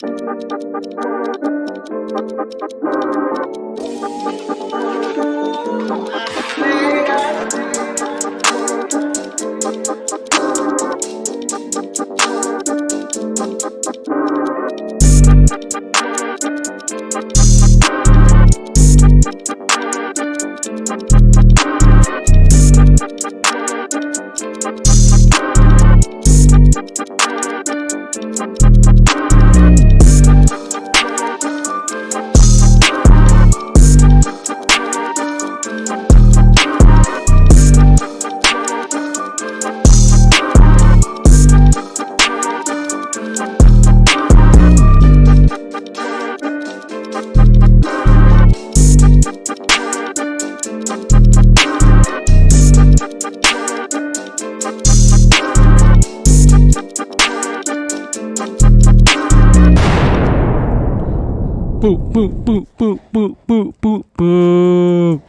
Boop, boop, boop, boop, boop, boop, boop, boop.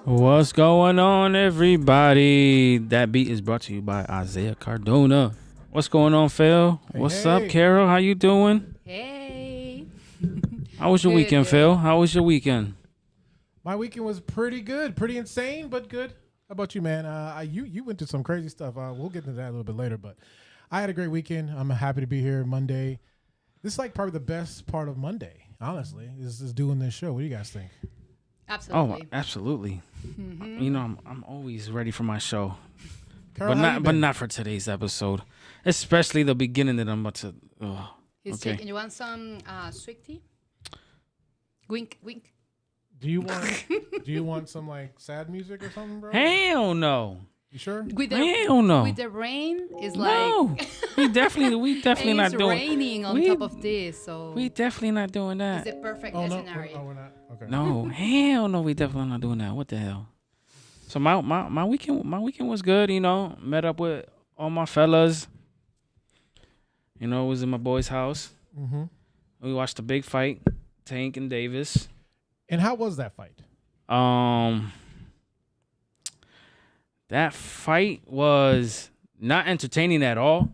What's going on, everybody? That beat is brought to you by Isaiah Cardona. What's going on, Phil? What's up, Carol? How you doing? Hey. How was your weekend, Phil? How was your weekend? My weekend was pretty good, pretty insane, but good. How about you, man? You went to some crazy stuff. We'll get into that a little bit later, but I had a great weekend. I'm happy to be here Monday. This is like probably the best part of Monday, honestly, is doing this show. What do you guys think? Absolutely. Oh, absolutely. Mm-hmm. You know, I'm always ready for my show, Carol, but not for today's episode, especially the beginning that I'm about to. He's okay. taking. You want some sweet tea? Wink, wink. Do you want some like sad music or something, bro? Hell no. You sure? Hell no. With the rain, it's No. like we definitely and not it's doing. raining on top of this, so We definitely not doing it's that. the perfect Oh no, scenario. we're not. Okay. No, hell no, we definitely not doing that. What the hell? So my weekend was good. You know, met up with all my fellas. You know, it was in my boy's house. Mm-hmm. We watched the big fight, Tank and Davis. And how was that fight? That fight was not entertaining at all.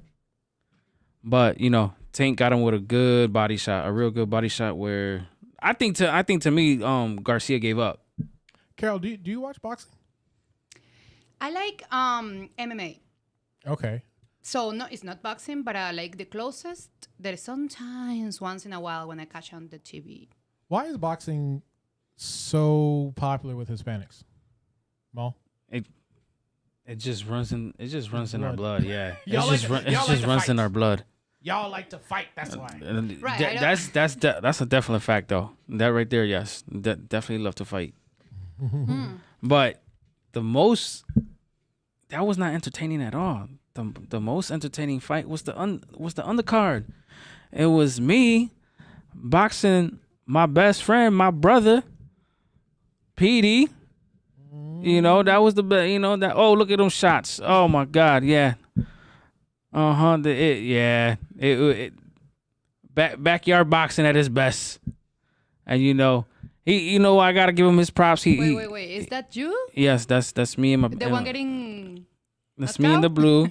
But, you know, Tank got him with a good body shot, a real good body shot where I think to me, Garcia gave up. Carol, do you watch boxing? I like MMA. Okay. So no, it's not boxing, but I like the closest. There is sometimes once in a while when I catch on the TV. Why is boxing so popular with Hispanics? Mal? It just runs in our blood, yeah. It Y'all just like to- it y'all just like to runs fight. in our blood. Y'all like to fight, that's why. Right, That's a definite fact though. That right there, yes. Definitely love to fight. But that was not entertaining at all. The most entertaining fight was the undercard. It was me boxing my best friend, my brother, PD. You know, that was the best. You know that. Oh, look at them shots. Oh my God, yeah. It backyard boxing at its best. And you know, I gotta give him his props. Wait. Is that you? Yes, that's me and my. The one getting. That's knocked me in the out? blue.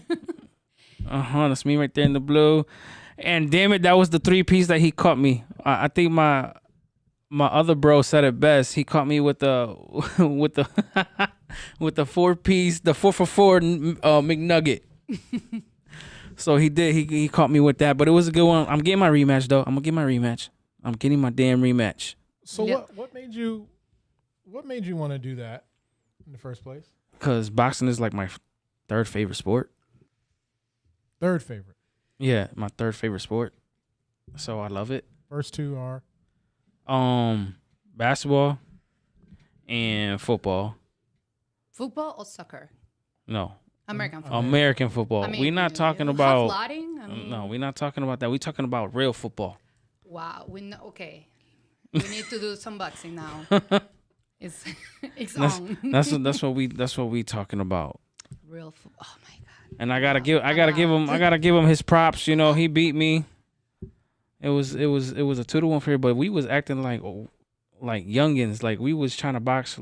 That's me right there in the blue. And damn it, that was the 3-piece that he caught me. I think my other bro said it best. He caught me with the with the 4-piece, the 4-for-4 McNugget. So he did. He caught me with that, but it was a good one. I'm getting my rematch though. I'm gonna get my rematch. I'm getting my damn rematch. So Yep. what made you want to do that in the first place? Cause boxing is like my third favorite sport. Third favorite. Yeah, my third favorite sport. So I love it. First two are Basketball and football. Football or soccer? No, American football. American football. I mean, We're not talking half about. Latin? I mean, No, we're not talking about that. We're talking about real football. Wow. Okay. We need to do some boxing now. It's on. That's what we talking about. Real football. Oh my God. And I gotta give him his props. You know, he beat me. It was a 2-1 for him, but we was acting like youngins. Like we was trying to box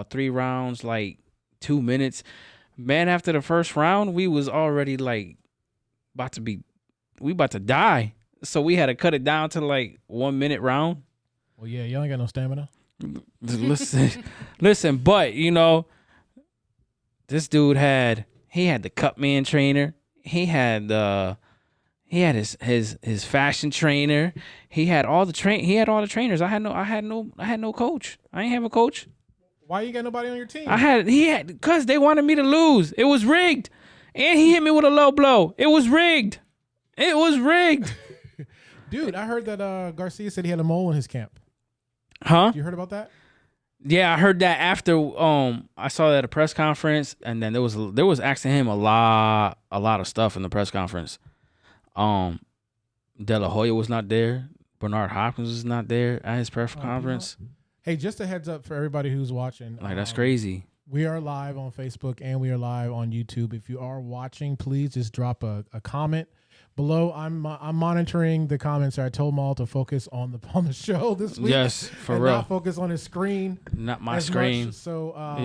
3 rounds, like 2 minutes. Man, after the first round, we was already like about to be about to die. So we had to cut it down to like 1 minute round. Well, yeah, you ain't got no stamina. Listen, but you know, this dude had the Cutman trainer. He had his fashion trainer. He had all the trainers. I had no coach. I ain't have a coach. Why you got nobody on your team? Because they wanted me to lose. It was rigged. And he hit me with a low blow. It was rigged. Dude, I heard that Garcia said he had a mole in his camp. Huh? You heard about that? Yeah, I heard that after I saw that at a press conference, and then there was asking him a lot of stuff in the press conference. De La Hoya was not there. Bernard Hopkins was not there at his press conference. Hey, just a heads up for everybody who's watching. Like, that's crazy. We are live on Facebook and we are live on YouTube. If you are watching, please just drop a comment below. I'm monitoring the comments. I told Maul to focus on the show this week. Yes, for real. Not focus on his screen. Not my screen. Much. So I'll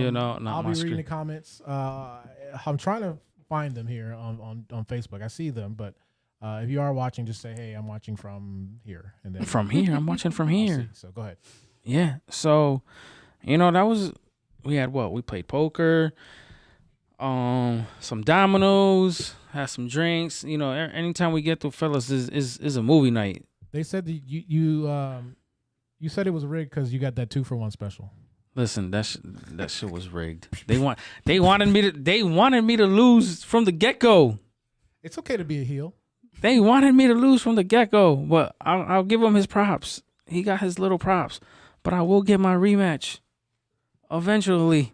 be reading the comments. I'm trying to find them here on Facebook. I see them, but if you are watching, just say, "Hey, I'm watching from here." And then from here, I'm watching from here. So go ahead. Yeah. So, that was. We had what? We played poker, some dominoes, had some drinks. Anytime we get to fellas is a movie night. They said that you said it was rigged because you got that 2-for-1 special. Listen, that shit was rigged. They wanted me to lose from the get-go. It's okay to be a heel. They wanted me to lose from the get-go, but I'll give him his props. He got his little props, but I will get my rematch. Eventually,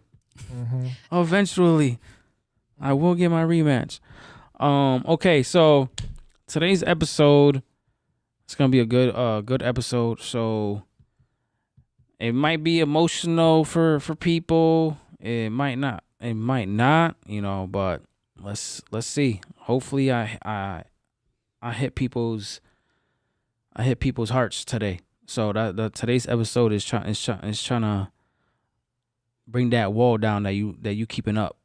I will get my rematch. Okay, so today's episode, it's gonna be a good episode. So it might be emotional for people. It might not. But let's see. Hopefully, I hit people's hearts today. So that today's episode is trying to bring that wall down that you keeping up.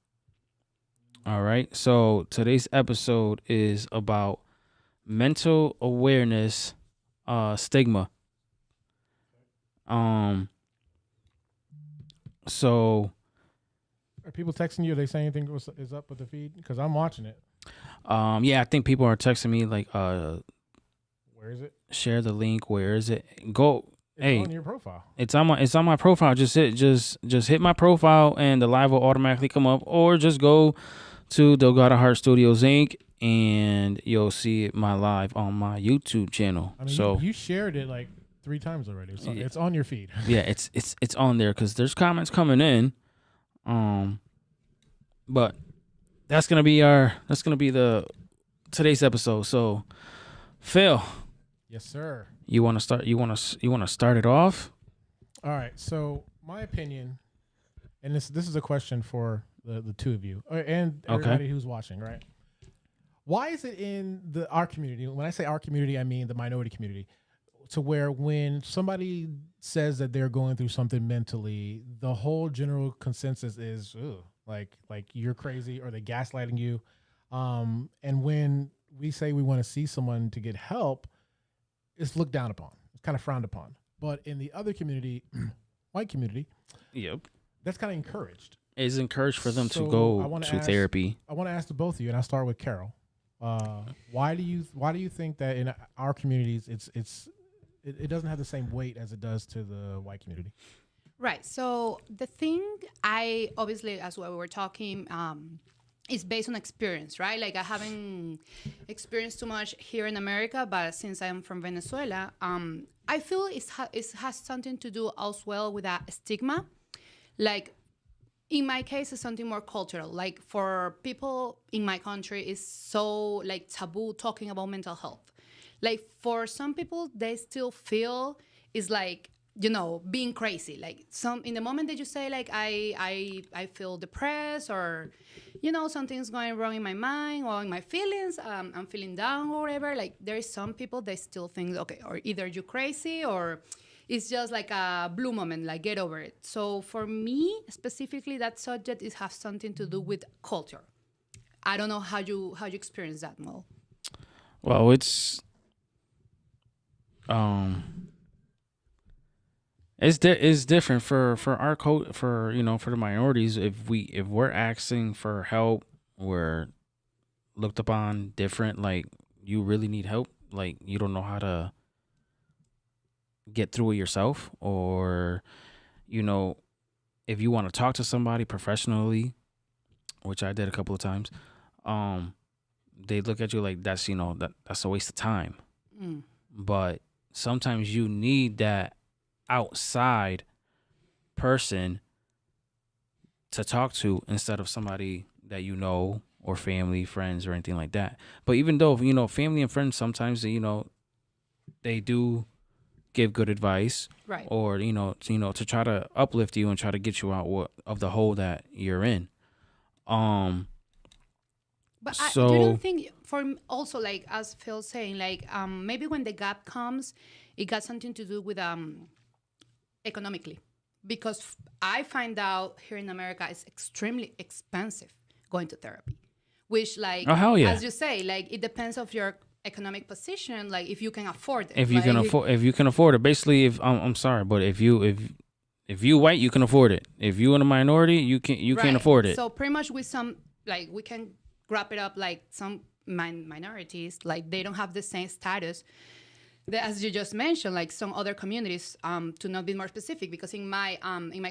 All right. So today's episode is about mental awareness, stigma. So are people texting you? Are they saying anything is up with the feed? Because I'm watching it. Yeah, I think people are texting me like, where is it? Share the link. Where is it? Go. It's on your profile. It's on my profile. Just hit my profile and the live will automatically come up, or just go to Delgado Heart Studios Inc. and you'll see my live on my YouTube channel. I mean, so you shared it like 3 times already. It's on your feed. Yeah, it's on there because there's comments coming in. But that's gonna be the today's episode. So, Phil. Yes, sir. You want to start? You want to start it off? All right. So my opinion, and this is a question for the two of you and everybody who's watching, right? Why is it in our community? When I say our community, I mean the minority community, to where when somebody says that they're going through something mentally, the whole general consensus is like you're crazy, or they're gaslighting you. And when we say we want to see someone to get help, it's looked down upon. It's kind of frowned upon. But in the other community, white community, yep, that's kind of encouraged. It's encouraged for them to go to therapy. I want to ask the both of you, and I'll start with Carol. Why do you think that in our communities it doesn't have the same weight as it does to the white community? Right. So the thing, I obviously, as we were talking, is based on experience, right? Like I haven't experienced too much here in America, but since I'm from Venezuela, I feel it has something to do as well with that stigma. Like in my case, it's something more cultural. Like for people in my country, it's so like taboo talking about mental health. Like for some people, they still feel it's like, being crazy. Like in the moment that you say like I feel depressed, or something's going wrong in my mind or in my feelings, I'm feeling down or whatever, like there is some people they still think, okay, or either you're crazy or it's just like a blue moment, like get over it. So for me specifically, that subject has something to do with culture. I don't know how you experience that, Mo. Well, um it's different for our for for the minorities. If we're asking for help, we're looked upon different. Like, you really need help, like you don't know how to get through it yourself, or you know if you want to talk to somebody professionally, which I did a couple of times, um they look at you like that's that's a waste of time. Mm. But sometimes you need that outside person to talk to instead of somebody that or family, friends, or anything like that. But even though family and friends, sometimes they do give good advice, Right. or to try to uplift you and try to get you out of the hole that you're in. But So you don't think also, like as Phil's saying, like maybe when the gap comes, it got something to do with economically, because I find out here in America it's extremely expensive going to therapy, which like Oh, hell yeah. as you say, like it depends of your economic position, like if you can afford it. if you like, can afford it, basically, if I'm sorry, but if you white, you can afford it. If you in a minority, you can't Right. afford it. So pretty much with some, like we can wrap it up, like some minorities, like they don't have the same status that, as you just mentioned, like some other communities, to not be more specific, because in my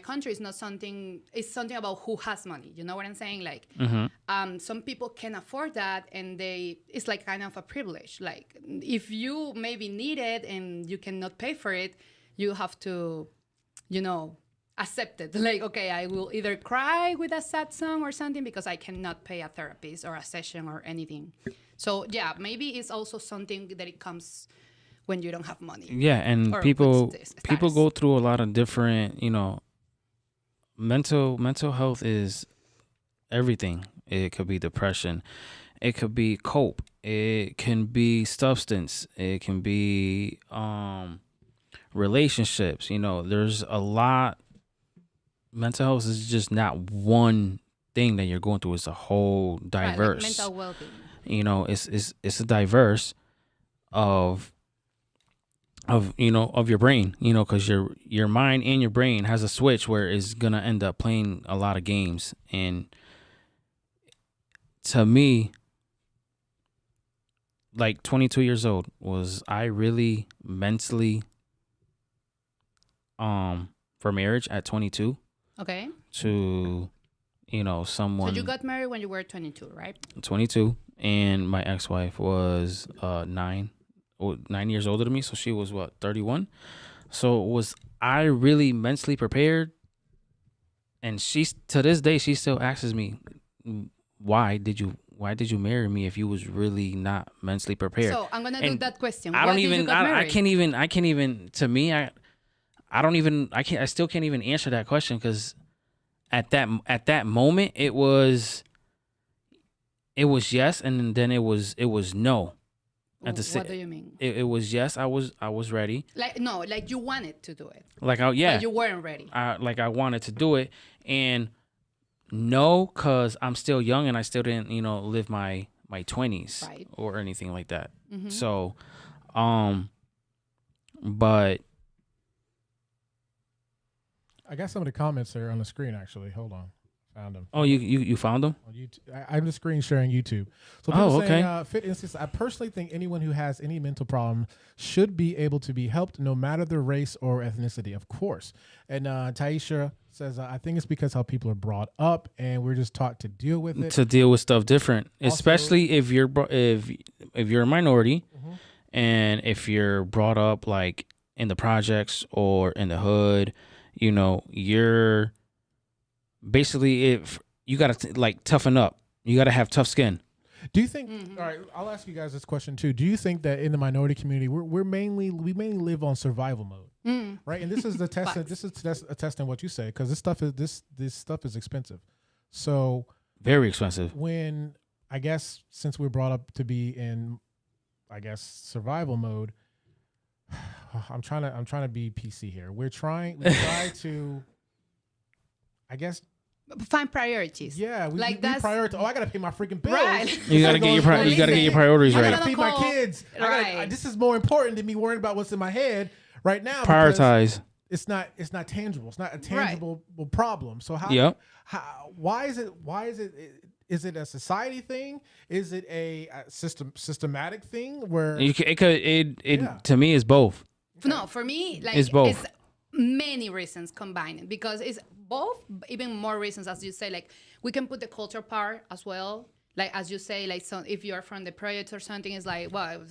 country it's not something, it's something about who has money. You know what I'm saying? Like some people can afford that, and it's like kind of a privilege. Like if you maybe need it and you cannot pay for it, you have to, accept it. Like, okay, I will either cry with a sad song or something because I cannot pay a therapist or a session or anything. So yeah, maybe it's also something that it comes when you don't have money. Yeah, and Or people what's this people status? go through a lot of different, mental health is everything. It could be depression, it could be cope, it can be substance, it can be relationships. There's a lot. Mental health is just not one thing that you're going through. It's a whole diverse. Right, like mental well-being. It's a diverse of of your brain, because your mind and your brain has a switch where it's gonna end up playing a lot of games. And to me, like 22 years old, was I really mentally for marriage at 22 Okay. to someone. So you got married when you were 22, right? 22, and my ex-wife was 9 years older than me, so she was 31. So was I really mentally prepared? And she's, to this day, she still asks me, why did you marry me if you was really not mentally prepared? So I'm gonna do And that question. I Why don't did even you get I married? can't even to me, I still can't even answer that question, because at that moment it was yes, and then it was no. What do you mean? It was yes, I was ready. Like no, like you wanted to do it, Like but you weren't ready. I wanted to do it, and no, cause I'm still young and I still didn't live my 20s, Right. or anything like that. Mm-hmm. So, but I got some of the comments there on the screen. Actually, hold on, found them. oh, you found them? On YouTube. I'm the screen sharing YouTube. So Oh, people saying, okay. fit instance, I personally think anyone who has any mental problem should be able to be helped, no matter their race or ethnicity, of course. And Taisha says, I think it's because how people are brought up, and we're just taught to deal with it. To deal with stuff different, Also, especially if you're if you're a minority, Mhm. and if you're brought up like in the projects or in the hood, you're basically, if you gotta like toughen up, you gotta have tough skin. Do you think? Mhm. All right, I'll ask you guys this question too. Do you think that in the minority community, we mainly live on survival mode, right? And this is the test. Facts. This is a test on what you say, because this stuff is expensive. So Very expensive. when, I guess, since we're brought up to be in, I guess, survival mode, I'm trying to be PC here. We try to, I guess, Find priorities. Yeah, we Like that's prioritize. Oh, I gotta pay my freaking bills. Right. You gotta get your you gotta get your priorities I right. gotta feed my kids. Right. This is more important than me worrying about what's in my head right now. Prioritize. It's not tangible. It's not a tangible problem. So why is it is it a society thing? Is it a systematic thing where To me is both. No, for me, like It's both. It's many reasons combined because it's both, even more reasons, as you say, like we can put the culture part as well. Like, as you say, like, so if you're from the project or something, it's like, well,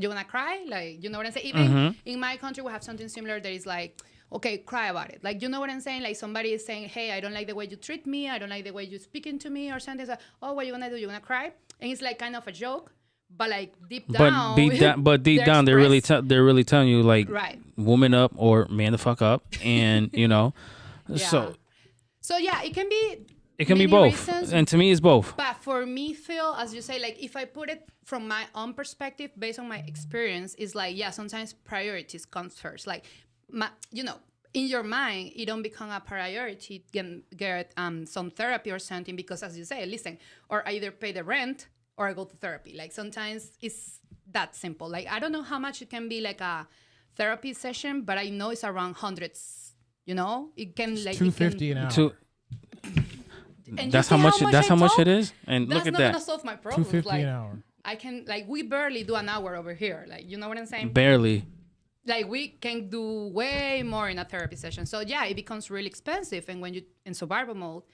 you gonna cry? Like, you know what I'm saying? Even in my country, we have something similar that is like, okay, cry about it. Like, you know what I'm saying? Like, somebody is saying, hey, I don't like the way you treat me. I don't like the way you're speaking to me or something. It's like, oh, what you gonna do? You gonna cry? And it's like kind of a joke. But like deep down, deep down, they're really telling you like, right, woman up or man the fuck up, and you know, so yeah, it can be both, reasons, and to me, it's both. But for me, Phil, as you say, like if I put it from my own perspective, based on my experience, is like sometimes priorities come first. Like, in your mind, it don't become a priority. Get some therapy or something because, as you say, listen, or I either pay the rent or I go to therapy. Like sometimes it's that simple. Like I don't know how much it can be like a therapy session, but I know it's around hundreds. You know, it can like $250 an hour. That's how much. That's how much it is. And that's look at not that. gonna solve my problems. $250 like, an hour. I can we barely do an hour over here. Like you know what I'm saying? Barely. Like we can do way more in a therapy session. So yeah, it becomes really expensive. And when you in survival mode,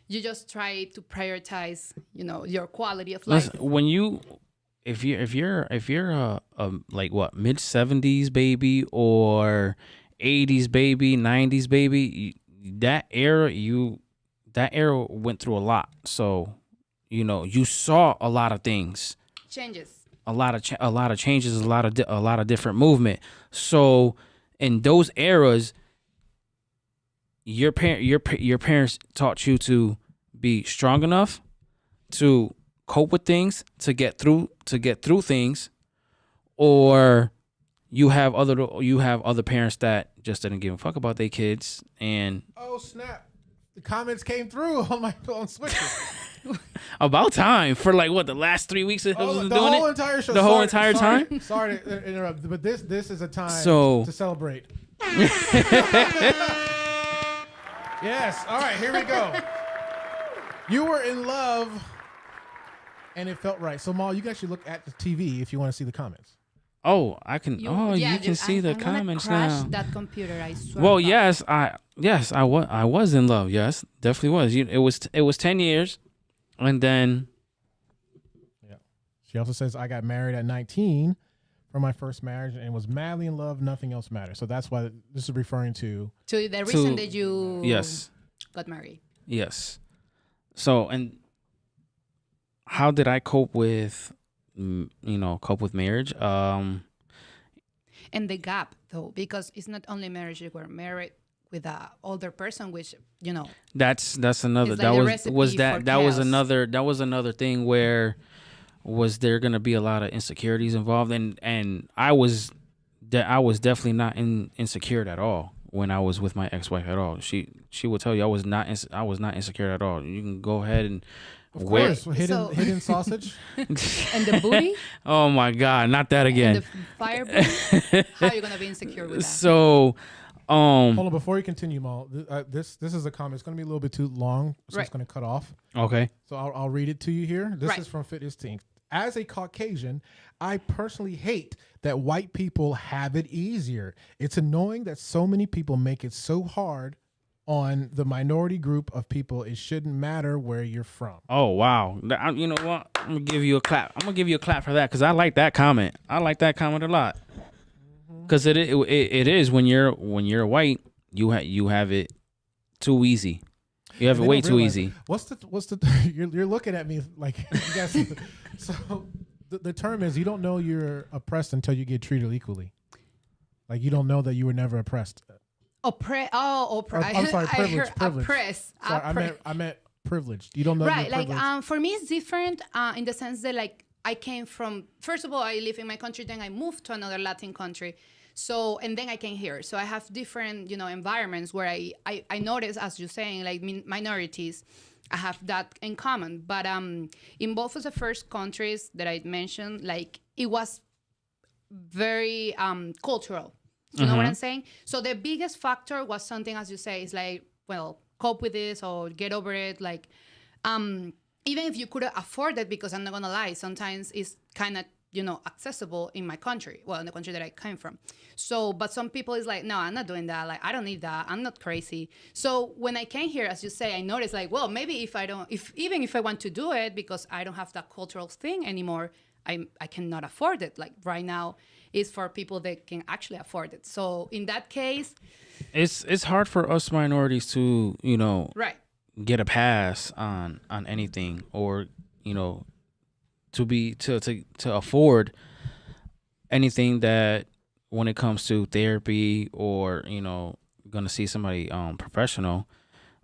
you just try to prioritize, your quality of life. Listen, if you're a like what mid-70s baby or 80s baby, 90s baby, that era went through a lot. So, you saw a lot of things, Changes. a lot of changes, a lot of different movement. So, in those eras, your parents taught you to be strong enough to cope with things, to get through things, or you have other parents that just didn't give a fuck about their kids. And oh snap, the comments came through on Switcher. About time for like what the last 3 weeks of the doing whole it? entire show. The whole entire time. Sorry to interrupt, but this is a time to celebrate. Yes. All right. Here we go. You were in love, and it felt right. So, Mal, you guys should look at the TV if you want to see the comments. Oh, I can. You can see the comments crash now. That computer, I swear. Well, yes, I was in love. Yes, definitely was. It was 10 years, and then. Yeah. She also says I got married at 19 for my first marriage and was madly in love. Nothing else mattered. So that's why this is referring to the reason that you got married. Yes. So, and how did I cope with marriage? And the gap, though, because it's not only marriage; you were married with an older person, which That's another. Like that was another thing where was there gonna be a lot of insecurities involved, and I was definitely not insecure at all when I was with my ex-wife at all. She will tell you I was not insecure at all. You can go ahead and wear hidden sausage and the booty. Oh my God, not that again. And the fire booty. How are you gonna be insecure with that? So, hold on before you continue, Mal. This is a comment. It's gonna be a little bit too long, so it's gonna cut off. Okay. So I'll read it to you here. This is from Fitness Team. As a Caucasian, I personally hate that white people have it easier. It's annoying that so many people make it so hard on the minority group of people. It shouldn't matter where you're from. Oh, wow. You know what? I'm going to give you a clap. I'm going to give you a clap for that because I like that comment. I like that comment a lot. Because it is when you're white, you have it too easy. You have it way too easy. What's the you're looking at me like you guys. So the term is you don't know you're oppressed until you get treated equally. Like you don't know that you were never oppressed. Oppressed. I'm sorry, privilege. Oppressed. Sorry, I meant privileged. You don't know. Right. Like for me it's different in the sense that like I came from, first of all, I live in my country, then I moved to another Latin country. So, and then I came here. So I have different, environments where I notice, as you're saying, like minorities, I have that in common. But in both of the first countries that I mentioned, like it was very cultural. You know what I'm saying? So the biggest factor was something, as you say, is like, well, cope with this or get over it. Like, even if you couldn't afford it, because I'm not gonna lie, sometimes it's kind of, accessible in my country. Well, in the country that I came from. So, but some people is like, no, I'm not doing that. Like, I don't need that. I'm not crazy. So when I came here, as you say, I noticed like, well, maybe even if I want to do it, because I don't have that cultural thing anymore, I cannot afford it. Like right now, it's for people that can actually afford it. So in that case, it's hard for us minorities to, right, get a pass on anything, or, to afford anything that when it comes to therapy or, gonna see somebody professional.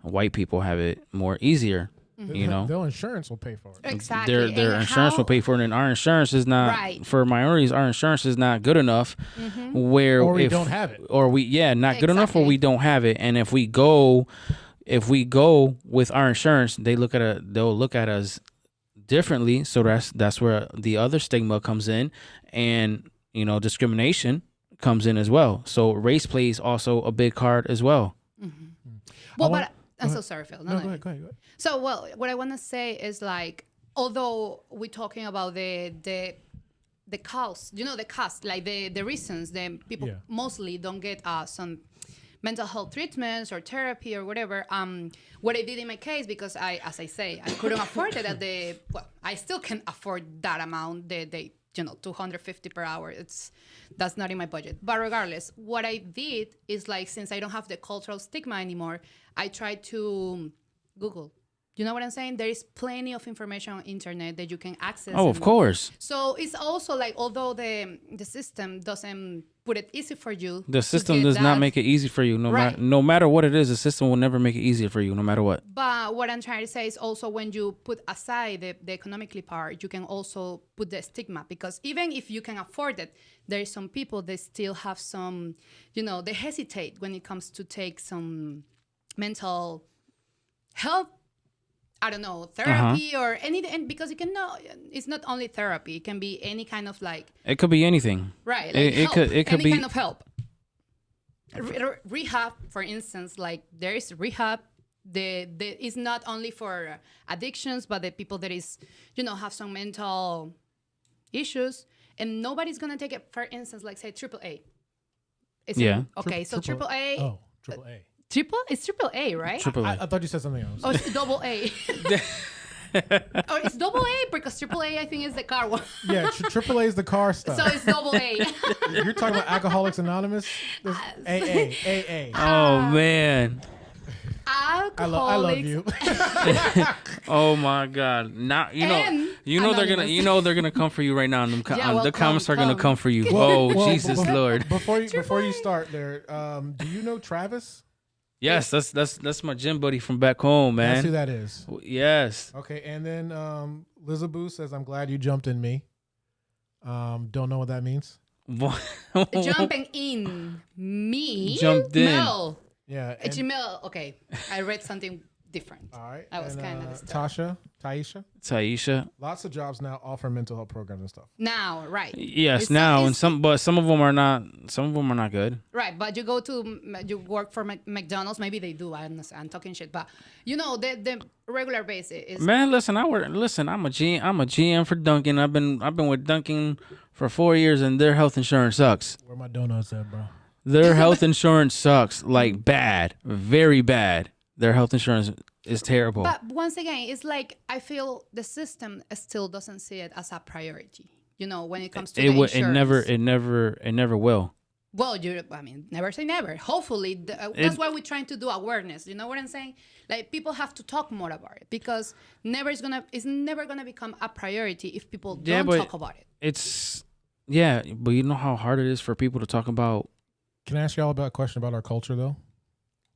White people have it more easier. Their insurance will pay for it. Exactly. Their insurance will pay for it, and our insurance is not right. For minorities. Our insurance is not good enough. Where or we don't have it, or we not good enough, or we don't have it. And if we go with our insurance, they'll look at us differently. So that's where the other stigma comes in, and discrimination comes in as well. So race plays also a big card as well. Well, but I'm so sorry, Phil. No, go ahead. So, well, what I want to say is like, although we're talking about the cause, the cost, like the reasons, the people mostly don't get some mental health treatments or therapy or whatever. What I did in my case, because as I say, I couldn't afford it I still can't afford that amount. They $250 per hour. That's not in my budget. But regardless, what I did is like, since I don't have the cultural stigma anymore, I tried to Google. You know what I'm saying? There is plenty of information on internet that you can access. Oh, of course. So it's also like, although the system doesn't put it easy for you. The system does not make it easy for you. No matter what it is, the system will never make it easier for you, no matter what. But what I'm trying to say is also, when you put aside the economically part, you can also put the stigma, because even if you can afford it, there is some people that still have some, they hesitate when it comes to take some mental health, I don't know, therapy or anything, because it's not only therapy. It can be any kind of like. It could be anything. Right. Like it could any be kind of help. Rehab, for instance, like there is rehab. It's not only for addictions, but the people that is, have some mental issues, and nobody's gonna take it. For instance, like say AAA. Okay, so AAA. Oh, AAA. It's AAA, right? AAA. I thought you said something else. Oh, it's double A. Oh, it's double A, because AAA I think is the car one. Yeah, AAA is the car stuff. So it's double A. You're talking about Alcoholics Anonymous? AA. Oh man. Alcoholics. I love you. Oh my God! Now they're gonna come for you right now. The comments are gonna come for you. Jesus Lord! Before you start there, do you know Travis? Yes, that's my gym buddy from back home, man. That's who that is. Yes. Okay, and then Lizaboo says, "I'm glad you jumped in me." Don't know what that means. Jumping in me. Jumped in. Mel. Yeah. Gmail. Okay, I read something different. All right. I was kind of disturbed. Taisha. Lots of jobs now offer mental health programs and stuff. Now, right? Yes, and some of them are not. Some of them are not good. Right, but you work for McDonald's. Maybe they do. I'm talking shit, but the regular basis is. Man, listen, I'm a GM for Dunkin'. I've been with Dunkin' for 4 years, and their health insurance sucks. Where my donuts at, bro? Their health insurance sucks, like bad, very bad. Their health insurance is terrible. But once again, it's like I feel the system still doesn't see it as a priority. When it comes to the insurance. It never will. Well, never say never. Hopefully, that's why we're trying to do awareness. You know what I'm saying? Like, people have to talk more about it, because it's never gonna become a priority if people don't talk about it. But you know how hard it is for people to talk about. Can I ask y'all about a question about our culture, though?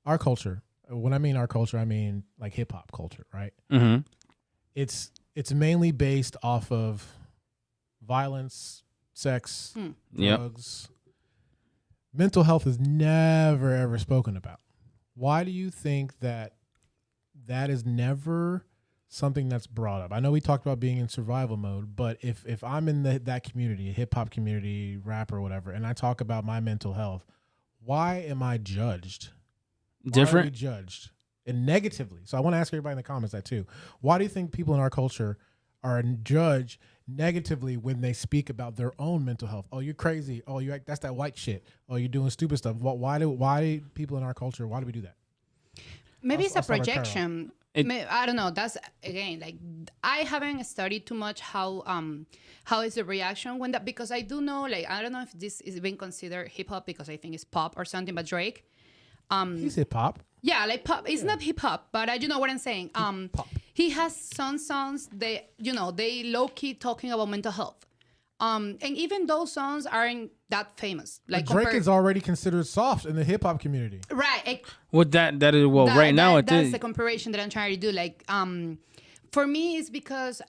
Our culture. When I mean our culture, I mean like hip hop culture, right? Mm-hmm. It's mainly based off of violence, sex, drugs. mental health is never ever spoken about. Why do you think that is never something that's brought up? I know we talked about being in survival mode, but if I'm in that community, hip hop community, rap or whatever, and I talk about my mental health, why am I judged? Different? Why are we judged? And negatively. So I want to ask everybody in the comments that too. Why do you think people in our culture are judged negatively when they speak about their own mental health? Oh, you're crazy. Oh, that's that white shit. Oh, you're doing stupid stuff. Why people in our culture, why do we do that? Maybe it's a projection. I don't know. That's again, like, I haven't studied too much how is the reaction when that, because I do know, like, I don't know if this is being considered hip hop because I think it's pop or something, but Drake. He's hip hop. Yeah, like pop. It's not hip hop, but you know what I'm saying. He has some songs they low key talking about mental health. And even those songs aren't that famous. Like Drake is already considered soft in the hip hop community. Right. Well, right now that's the comparison that I'm trying to do. Like, for me, it's because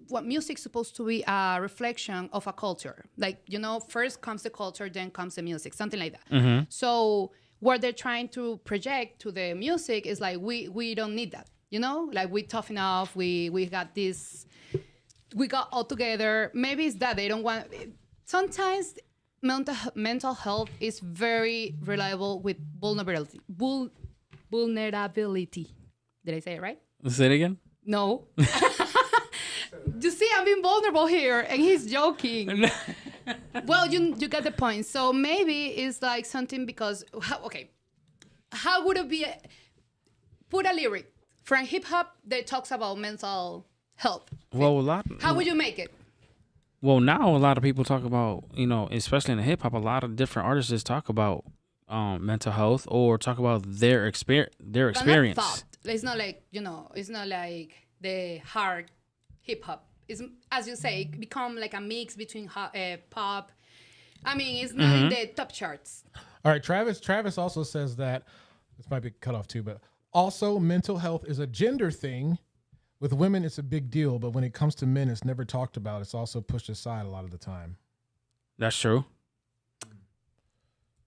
what music's supposed to be a reflection of a culture. Like, first comes the culture, then comes the music, something like that. Mm-hmm. So what they're trying to project to the music is like, we don't need that. Like, we tough enough. We got this. We got all together. Maybe it's that they don't want. Sometimes mental health is very reliable with vulnerability. Vulnerability. Did I say it right? Say it again. No. You see, I'm being vulnerable here, and he's joking. Well, you get the point. So maybe it's like something because how would it be? Put a lyric from hip hop that talks about mental health. Well, how would you make it? Well, now a lot of people talk about, especially in the hip hop, a lot of different artists just talk about mental health or talk about their experience. It's not like, it's not like the hard hip hop. It's, as you say, become like a mix between pop. I mean, it's not in the top charts. All right, Travis also says that, this might be cut off too, but also mental health is a gender thing. With women, it's a big deal, but when it comes to men, it's never talked about. It's also pushed aside a lot of the time. That's true.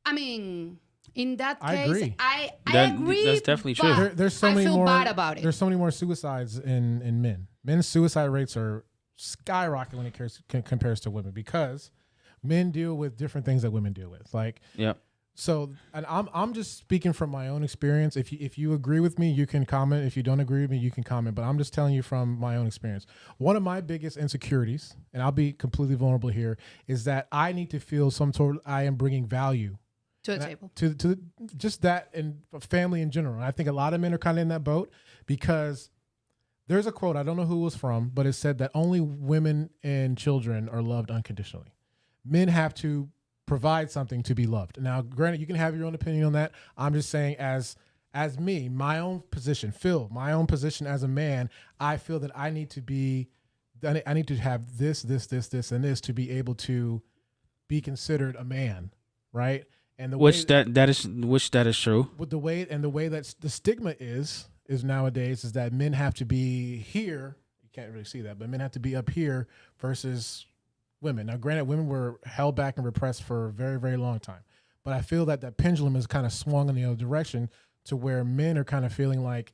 I mean, in that case, I agree. I agree. That's definitely true. There's so many feel more. bad about it. There's so many more suicides in men. Men's suicide rates are skyrocketing when it compares to women because men deal with different things that women deal with. Like, yep. So, and I'm just speaking from my own experience. If you agree with me, you can comment. If you don't agree with me, you can comment. But I'm just telling you from my own experience. One of my biggest insecurities, and I'll be completely vulnerable here, is that I need to feel I am bringing value to the table. To just that and family in general. And I think a lot of men are kind of in that boat because there's a quote, I don't know who it was from, but it said that only women and children are loved unconditionally. Men have to provide something to be loved. Now, granted, you can have your own opinion on that. I'm just saying as me, my own position, my own position as a man, I feel that I need to have this, and this to be able to be considered a man, right? And that is true. With the way that the stigma is nowadays is that men have to be here. You can't really see that, but men have to be up here versus women. Now, granted, women were held back and repressed for a very, very long time. But I feel that pendulum has kind of swung in the other direction to where men are kind of feeling like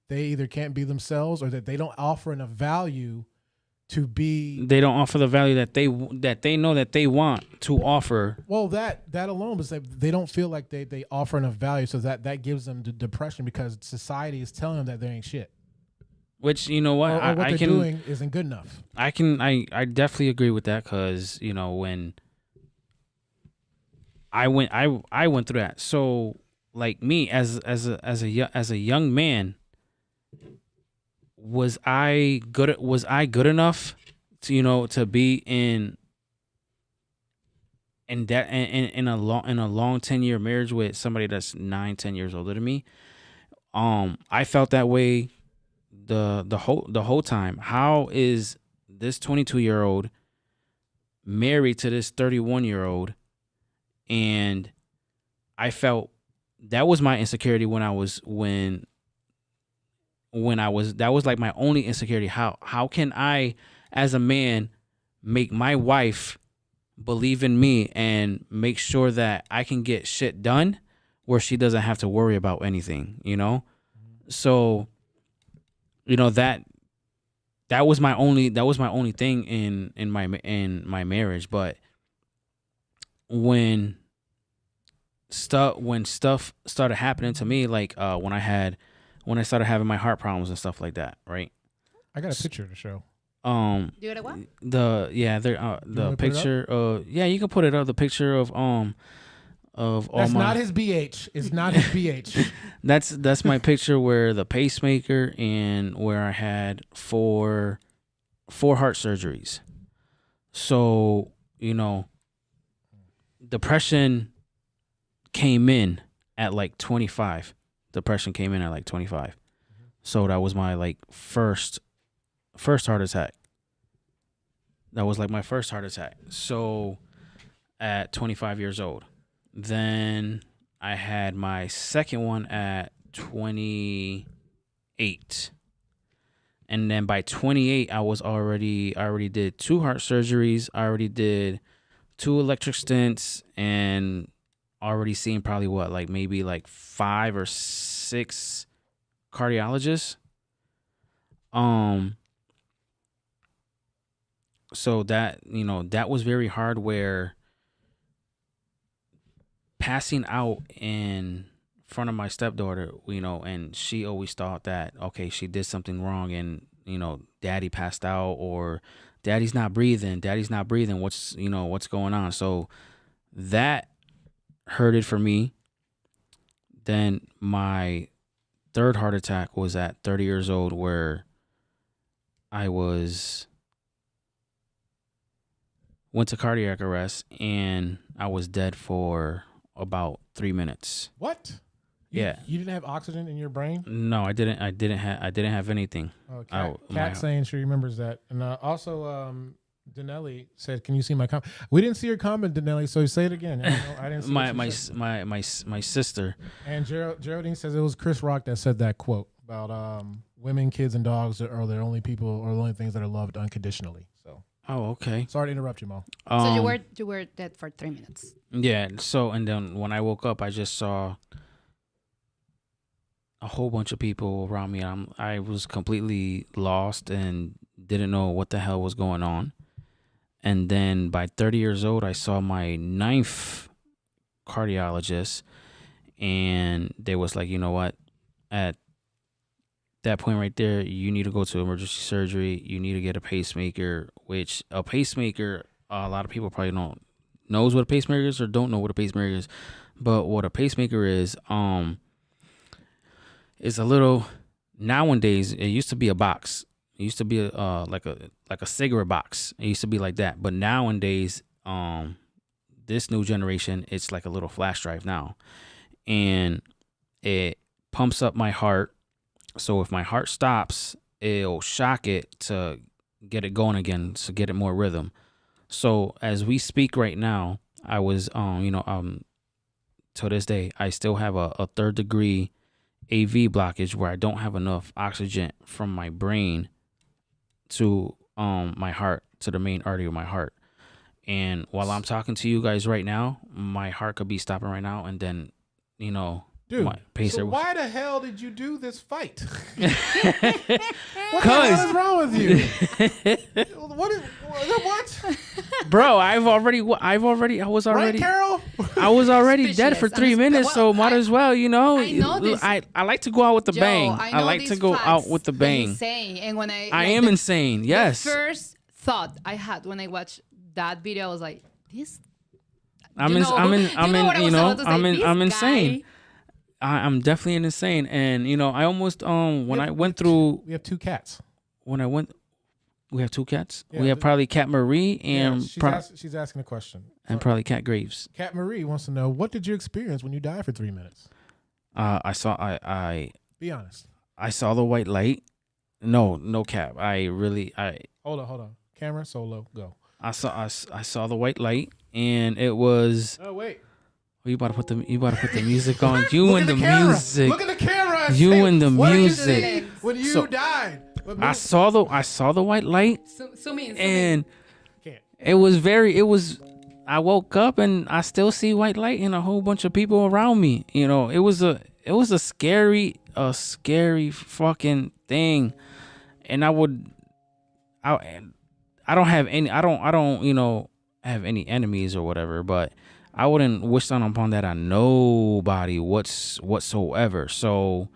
they either can't be themselves or that they don't offer enough value to be. They don't offer the value that they know that they want to offer. Well, that alone is that they don't feel like they offer enough value, so that gives them the depression because society is telling them that they ain't shit. Which, you know what, or what they're doing isn't good enough. I definitely agree with that because, when I went through that. So like me as a young man, was I good enough to be in a long 10-year marriage with somebody that's 9-10 years older than me? I felt that way the whole time. How is this 22-year-old married to this 31-year-old? And I felt that was my insecurity when that was like my only insecurity. How can I, as a man, make my wife believe in me and make sure that I can get shit done where she doesn't have to worry about anything, you know? So, you know, that was my only thing in my marriage. But when stuff started happening to me, like when I started having my heart problems and stuff like that, right? I got a picture to show. Do you got a what? The picture. Yeah, you can put it up. The picture of all That's my. not his BH. It's not his BH. That's my picture where the pacemaker and where I had four heart surgeries. So, you know, depression came in at like 25. Depression came in at like 25. So that was my like first heart attack. That was like my first heart attack. So at 25 years old. Then I had my second one at 28. And then by 28, I already did 2 heart surgeries. I already did 2 electric stents and already seen probably maybe 5 or 6 cardiologists. So that, you know, that was very hard, where passing out in front of my stepdaughter, you know, and she always thought that, okay, she did something wrong and, you know, daddy passed out or daddy's not breathing, what's going on. So that hurted for me. Then my third heart attack was at 30 years old, where I went to cardiac arrest and I was dead for about 3 minutes. What? Yeah. You didn't have oxygen in your brain? No, I didn't have anything. Oh, Kat saying she remembers that. And also, Danelli said, "Can you see my comment?" We didn't see your comment, Danelli, so say it again. I didn't see my sister. And Geraldine says it was Chris Rock that said that quote about women, kids, and dogs are the only people or the only things that are loved unconditionally. So. Oh, okay. Sorry to interrupt you, Mo. So you were dead for 3 minutes. Yeah. So, and then when I woke up, I just saw a whole bunch of people around me. I was completely lost and didn't know what the hell was going on. And then by 30 years old, I saw my 9th cardiologist, and they was like, you know what, at that point right there, you need to go to emergency surgery. You need to get a pacemaker, which a pacemaker, a lot of people probably don't knows what a pacemaker is or don't know what a pacemaker is. But what a pacemaker is a little, nowadays, it used to be a box. It used to be like a cigarette box. It used to be like that. But nowadays, this new generation, it's like a little flash drive now. And it pumps up my heart. So if my heart stops, it'll shock it to get it going again, to get it more rhythm. So as we speak right now, I was, to this day, I still have a 3rd degree AV blockage where I don't have enough oxygen from my brain to my heart, to the main artery of my heart. And while I'm talking to you guys right now, my heart could be stopping right now, and then, you know, dude, my pacer. So why the hell did you do this fight? What the hell is wrong with you? What? Bro, I was already right, Carol? I was already dead for 3 minutes, so might as well, you know. I like to go out with the bang. I like to go out with the bang. Insane. And when I am insane. Yes. The first thought I had when I watched that video, I was like, this. I'm insane. I'm definitely insane, and you know, I almost I went through. We have 2 cats. We have 2 cats. Yeah, we have probably Cat Marie and she's asking a question. And probably Cat Graves. Cat Marie wants to know, what did you experience when you died for 3 minutes? I be honest. I saw the white light. No cap. Hold on. Camera solo go. I saw the white light, and it was. Oh wait. You about to put the music on. You and the music. Look at the camera. You and the music. When you died. I saw the white light. So and it was I woke up and I still see white light and a whole bunch of people around me. You know, it was a scary fucking thing. And I don't have any, I don't, you know, have any enemies or whatever, but I wouldn't wish down upon that on nobody whatsoever. So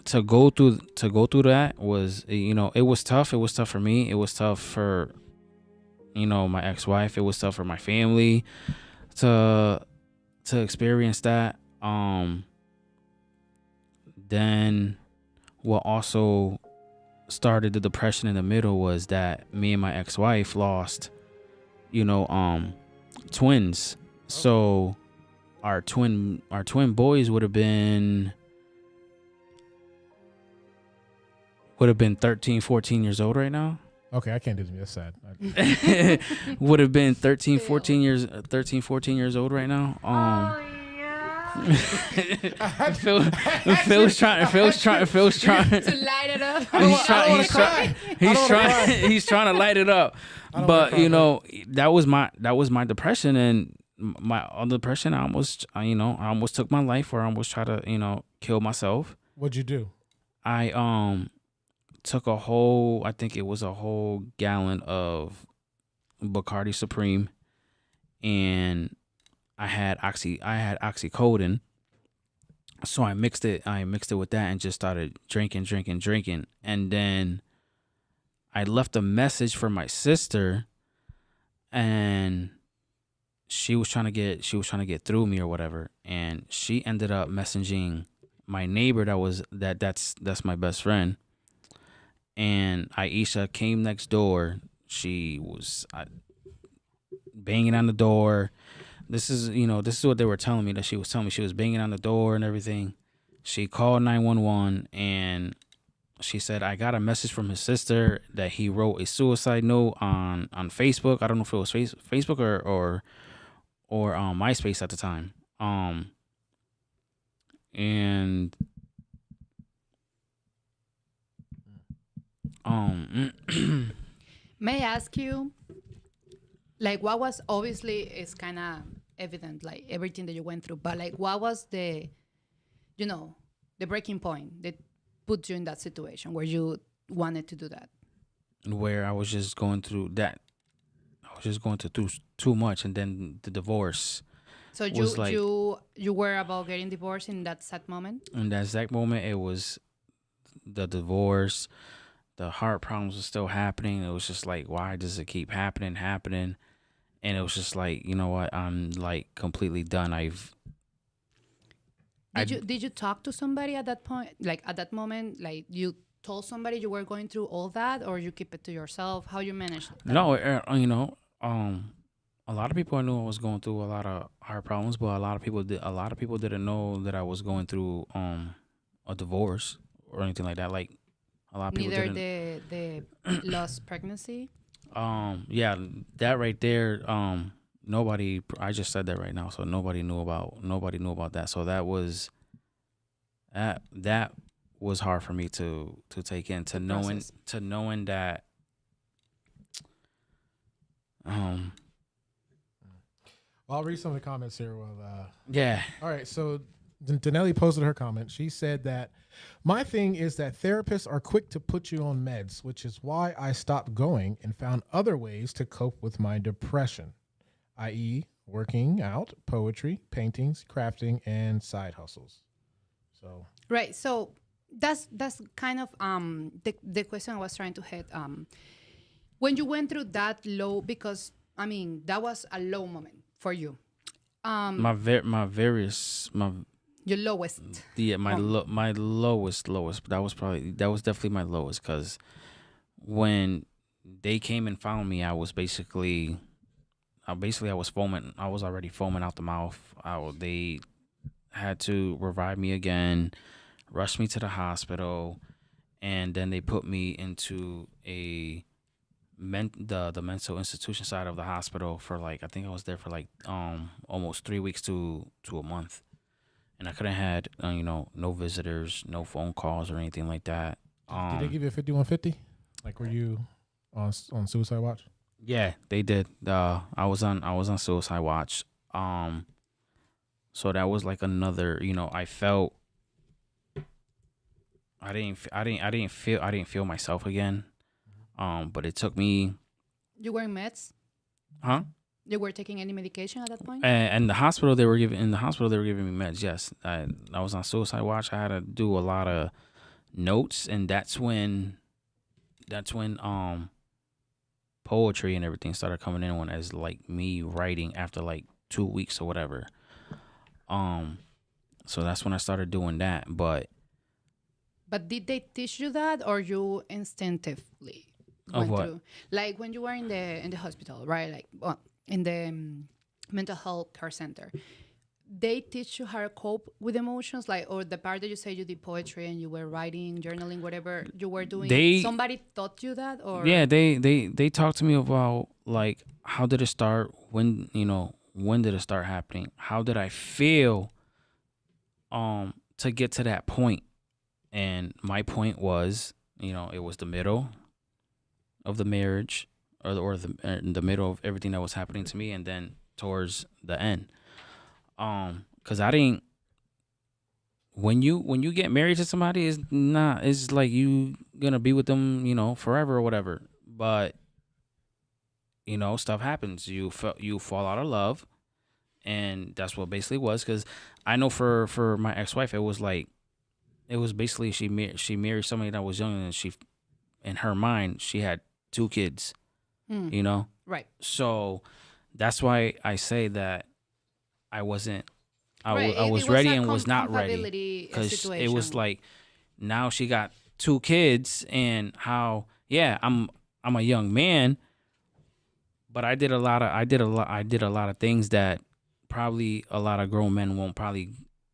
to go through that was, you know, it was tough. It was tough for me. It was tough for, you know, my ex-wife. It was tough for my family to experience that. Then what also started the depression in the middle was that me and my ex-wife lost, you know, twins. So our twin boys would have been 13, 14 years old right now. Okay, I can't do this. That's sad. Would have been 13, 14 years old right now. Phil's trying To light it up. He's trying to light it up. But you know, that was my depression, and my other depression. I almost took my life, or I almost tried to, you know, kill myself. What'd you do? I took I think it was a whole gallon of Bacardi Supreme, and I had oxycodone. So I mixed it with that and just started drinking. And then I left a message for my sister, and she was trying to get through me or whatever, and she ended up messaging my neighbor that's my best friend. And Aisha came next door. She was banging on the door. This is what they were telling me, that she was telling me she was banging on the door and everything. She called 911, and she said, I got a message from his sister that he wrote a suicide note on Facebook. I don't know if it was Facebook or MySpace at the time. And May I ask you, like, what was, obviously it's kind of evident, like everything that you went through, but like, what was the breaking point that put you in that situation where you wanted to do that? Where I was just going through that. I was just going through too much, and then the divorce. So you were about getting divorced in that sad moment? In that exact moment, it was the divorce. The heart problems were still happening. It was just like, why does it keep happening? And it was just like, you know what? I'm like completely done. Did you talk to somebody at that point? Like at that moment, like you told somebody you were going through all that, or you keep it to yourself? How you managed that? No, a lot of people I knew I was going through a lot of heart problems, but a lot of people didn't know that I was going through a divorce or anything like that. Like a lot of people Neither didn't. the lost pregnancy. Yeah, that right there. Nobody. I just said that right now, so nobody knew about that. So that was hard for me to take in, to knowing that. Well, I'll read some of the comments here. Yeah. All right. So Danelli posted her comment. She said that my thing is that therapists are quick to put you on meds, which is why I stopped going and found other ways to cope with my depression, i.e. working out, poetry, paintings, crafting, and side hustles. So right. So that's kind of the question I was trying to hit. When you went through that low, because I mean that was a low moment for you. Your lowest. Yeah, my lowest. That was definitely my lowest, because when they came and found me, I was basically I was foaming. I was already foaming out the mouth. They had to revive me again, rush me to the hospital, and then they put me into the mental institution side of the hospital for like, I think I was there for like almost 3 weeks to a month. And I couldn't had no visitors, no phone calls or anything like that. Did they give you a 5150? Like, were you on suicide watch? Yeah, they did. I was on suicide watch. So that was like another. I felt I didn't feel myself again. But it took me, You were in meds? huh? You were taking any medication at that point? And the hospital they were giving me meds. Yes, I was on suicide watch. I had to do a lot of notes, and that's when poetry and everything started coming in when as like me writing after like 2 weeks or whatever. So that's when I started doing that. But But did they teach you that, or you instinctively of went what? through? Like when you were in the hospital, right? Like in the mental health care center, they teach you how to cope with emotions, like, or the part that you say you did poetry and you were writing, journaling, whatever you were doing. They Somebody taught you that, or Yeah, they talked to me about like how did it start, when did it start happening, how did I feel to get to that point. And my point was, it was the middle of the marriage, or the middle of everything that was happening to me, and then towards the end. Cuz I didn't when you get married to somebody, it's like you going to be with them, forever or whatever. But stuff happens. You fall out of love, and that's what basically was. Because I know for my ex-wife, it was basically she married somebody that was young, and she, in her mind, she had 2 kids. Mm, You know, right, so that's why I say that I wasn't. right. I It was was ready a and was not ready, compatibility because it situation. was like now she got 2 kids, and I'm a young man, but I did a lot of things that probably a lot of grown men won't probably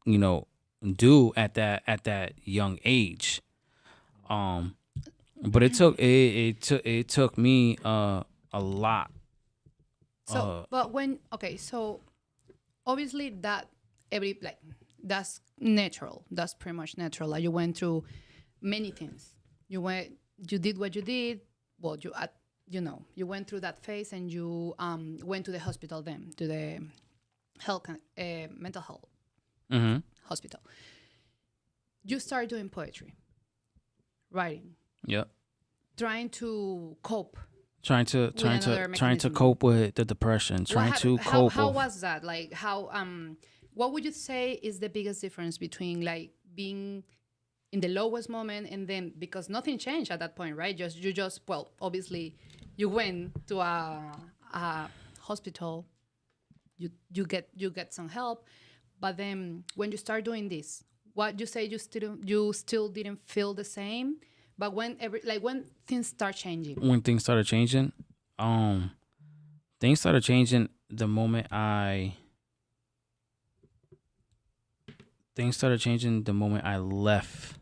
you know do at that young age. Um, but it took me a lot. So, but when okay, so obviously that that's natural. That's pretty much natural. Like you went through many things. You did what you did. Well, you went through that phase, and you went to the hospital, then to the mental health Mm-hmm. hospital. You started doing poetry, writing, Yep. trying to cope. Trying to With trying another to trying to mechanism. cope with the depression. Trying to cope how with. was that? Like how what would you say is the biggest difference between like being in the lowest moment and then, because nothing changed at that point, right? Well, obviously you went to a hospital, you get some help, but then when you start doing this, what you say, you still didn't feel the same, but when things start changing. When things started changing the moment I left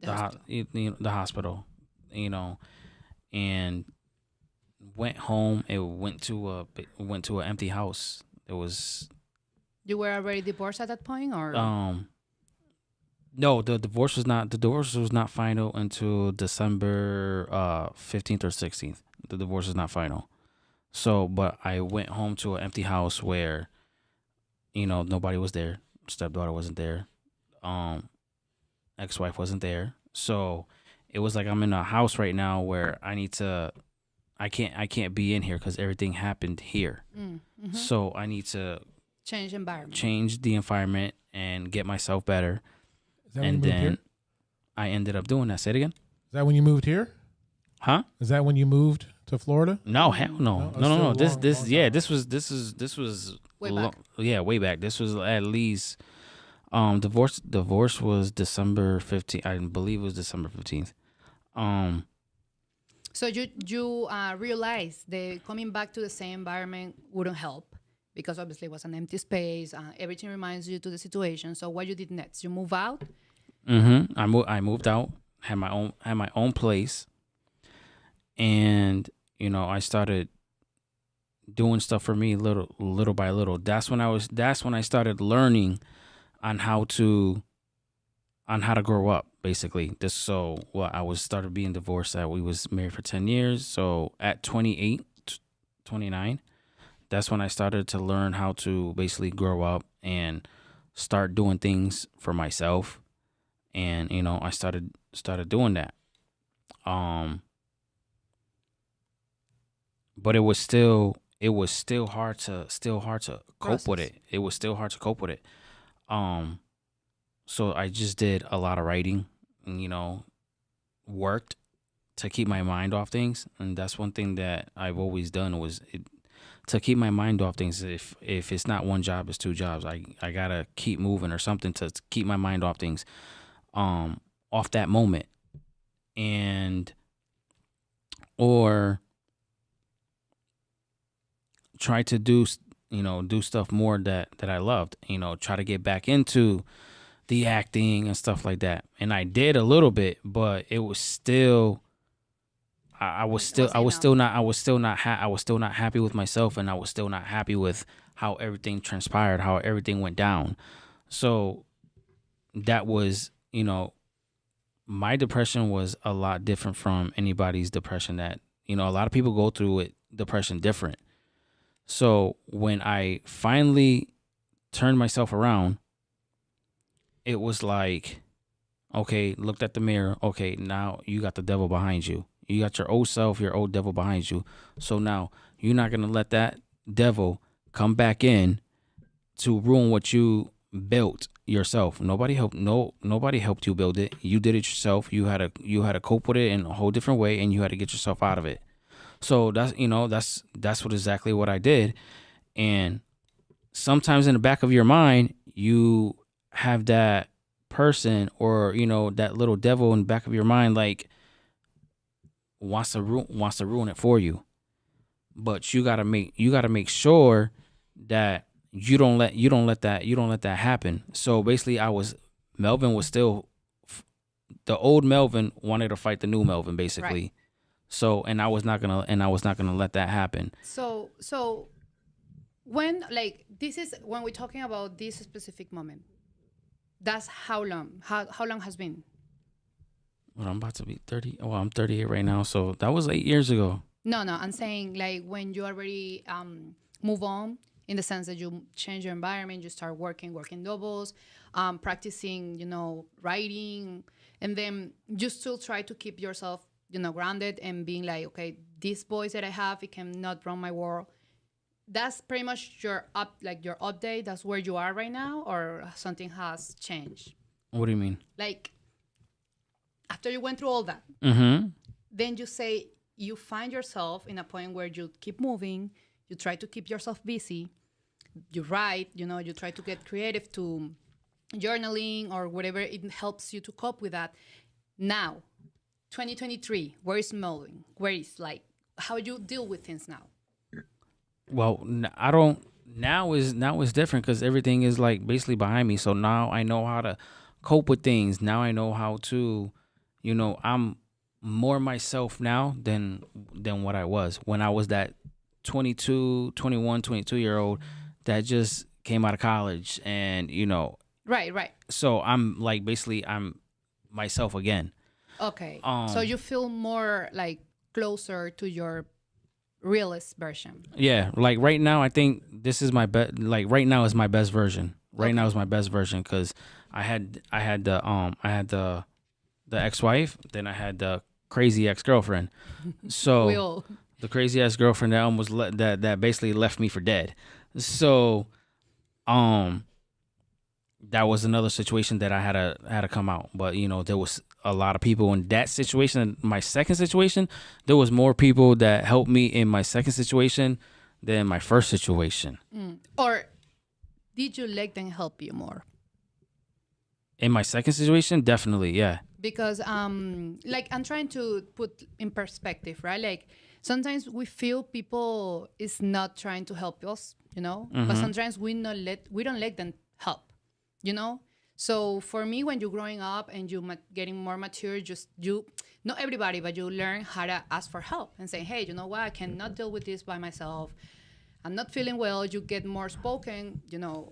The hospital. the hospital, you know, and went home. It went to an empty house. It was You were already divorced at that point, or no, the divorce was not final until December 15th or 16th. The divorce was not final. So, but I went home to an empty house where nobody was there. Stepdaughter wasn't there. Um, Ex-wife wasn't there. So it was like I'm in a house right now where I can't be in here because everything happened here. So I need to change environment. change the environment and get myself better. Is that when you And moved then here? I ended up doing that. Say it again. Is that when you moved here? Huh? Is that when you moved to Florida? No, hell no. No, No. it's still This long yeah, time. this was Way back. Yeah, way back. This was at least divorce was December 15th. I believe it was December 15th. So you realized that coming back to the same environment wouldn't help, because obviously it was an empty space. Everything reminds you to the situation. So what you did next? You move out. I moved out, had my own place, and I started doing stuff for me little by little. That's when I started learning on how to grow up, basically. I started being divorced. We was married for 10 years. So at 28 29. That's when I started to learn how to basically grow up and start doing things for myself. And, I started doing that. But it was still hard to cope with Process. it. It was still hard to cope with it. So I just did a lot of writing and, worked to keep my mind off things. And that's one thing that I've always done to keep my mind off things. If it's not one job, it's two jobs. I gotta keep moving or something to keep my mind off things, off that moment, and or try to do stuff more that I loved. Try to get back into the acting and stuff like that. And I did a little bit, but it was still. I was still not happy with myself, and I was still not happy with how everything transpired, how everything went down. So that was, my depression was a lot different from anybody's depression. That a lot of people go through it, depression different. So when I finally turned myself around, it was like, okay, looked at the mirror. Okay, now you got the devil behind you. You got your old self, your old devil behind you. So now you're not going to let that devil come back in to ruin what you built yourself. Nobody helped you build it. You did it yourself. You had to cope with it in a whole different way, and you had to get yourself out of it. So that's exactly what I did. And sometimes in the back of your mind, you have that person or, that little devil in the back of your mind, like, wants to ruin it for you. But you gotta make sure that you don't let that happen. So basically, Melvin was still, the old Melvin wanted to fight the new Melvin, basically. Right. So and I was not gonna let that happen. So when, like, this is when we're talking about this specific moment, that's how long has been? Well, I'm about to be 30. Well, I'm 38 right now, so that was 8 years ago. No, I'm saying, like, when you already move on, in the sense that you change your environment, you start working doubles, practicing, writing, and then you still try to keep yourself, grounded and being like, okay, this voice that I have, it cannot run my world. That's pretty much your update. That's where you are right now, or something has changed. What do you mean? Like, after you went through all that, then you say you find yourself in a point where you keep moving, you try to keep yourself busy, you write, you try to get creative to journaling or whatever it helps you to cope with that. Now, 2023, where is Melvin? Where is, like, how you deal with things now? Well, I don't. Now is different because everything is, like, basically behind me. So now I know how to cope with things. Now I know how to, I'm more myself now than what I was when I was that 22-year-old that just came out of college and, Right. So I'm, like, basically I'm myself again. Okay. So you feel more, like, closer to your realist version. Yeah, like right now I think this is my best. Like right now is my best version. Right now is my best version because I had the ex-wife, then I had the crazy ex-girlfriend. So the crazy ex-girlfriend that almost that basically left me for dead. So that was another situation that I had to come out. But there was a lot of people in that situation. My second situation, there was more people that helped me in my second situation than my first situation. Or did you let them help you more? In my second situation, definitely, yeah. Because like, I'm trying to put in perspective, right? Like, sometimes we feel people is not trying to help us, but sometimes we don't let them help. So for me, when you're growing up and you getting more mature, not everybody, but you learn how to ask for help and say, hey, you know what, I cannot deal with this by myself. I'm not feeling well. You get more spoken,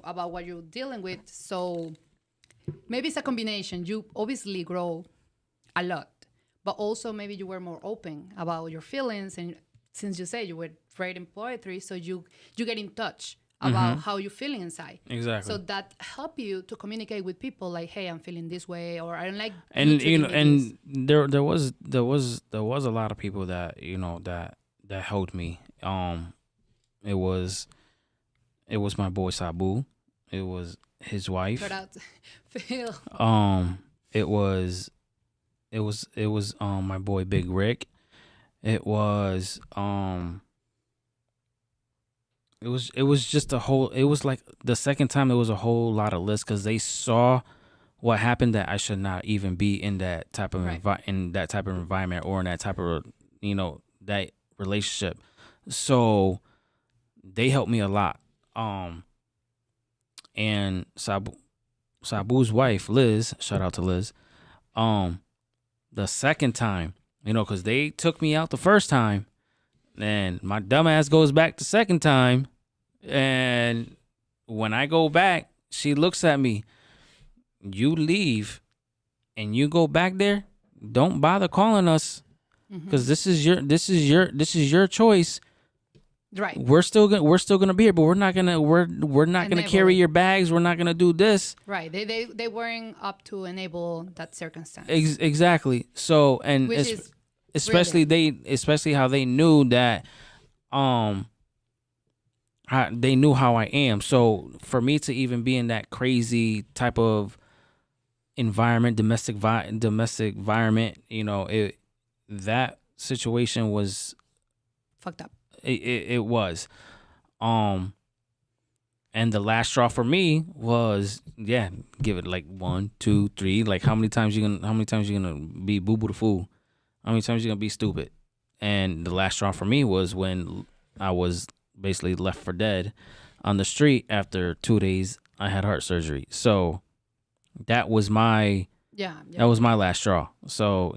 about what you're dealing with. So maybe it's a combination. You obviously grow a lot, but also maybe you were more open about your feelings and since you say you were writing poetry, so you get in touch about how you're feeling inside. Exactly. So that help you to communicate with people like, hey, I'm feeling this way, or I don't like. And you know, and there was a lot of people that that helped me. It was my boy Sabu. It was his wife. Shout out to Phil. It was my boy Big Rick. It was it was just a whole. It was like the second time there was a whole lot of lists because they saw what happened, that I should not even be in that type of in that type of environment or in that type of that relationship. So they helped me a lot. And Sabu's wife Liz, shout out to Liz. The second time, because they took me out the first time, and my dumbass goes back the second time. And when I go back, she looks at me. You leave and you go back there. Don't bother calling us, because this is your choice. Right. We're still gonna be here, but we're not gonna carry your bags. We're not gonna do this. Right. They weren't up to enable that circumstance. Exactly. So, and especially how they knew that they knew how I am. So for me to even be in that crazy type of environment, domestic environment, that situation was fucked up. It was. And the last straw for me was, give it like 1, 2, 3. Like how many times you gonna be boo boo the fool? How many times you gonna be stupid? And the last straw for me was when I was basically left for dead on the street after 2 days. I had heart surgery. So that was my that was my last straw. So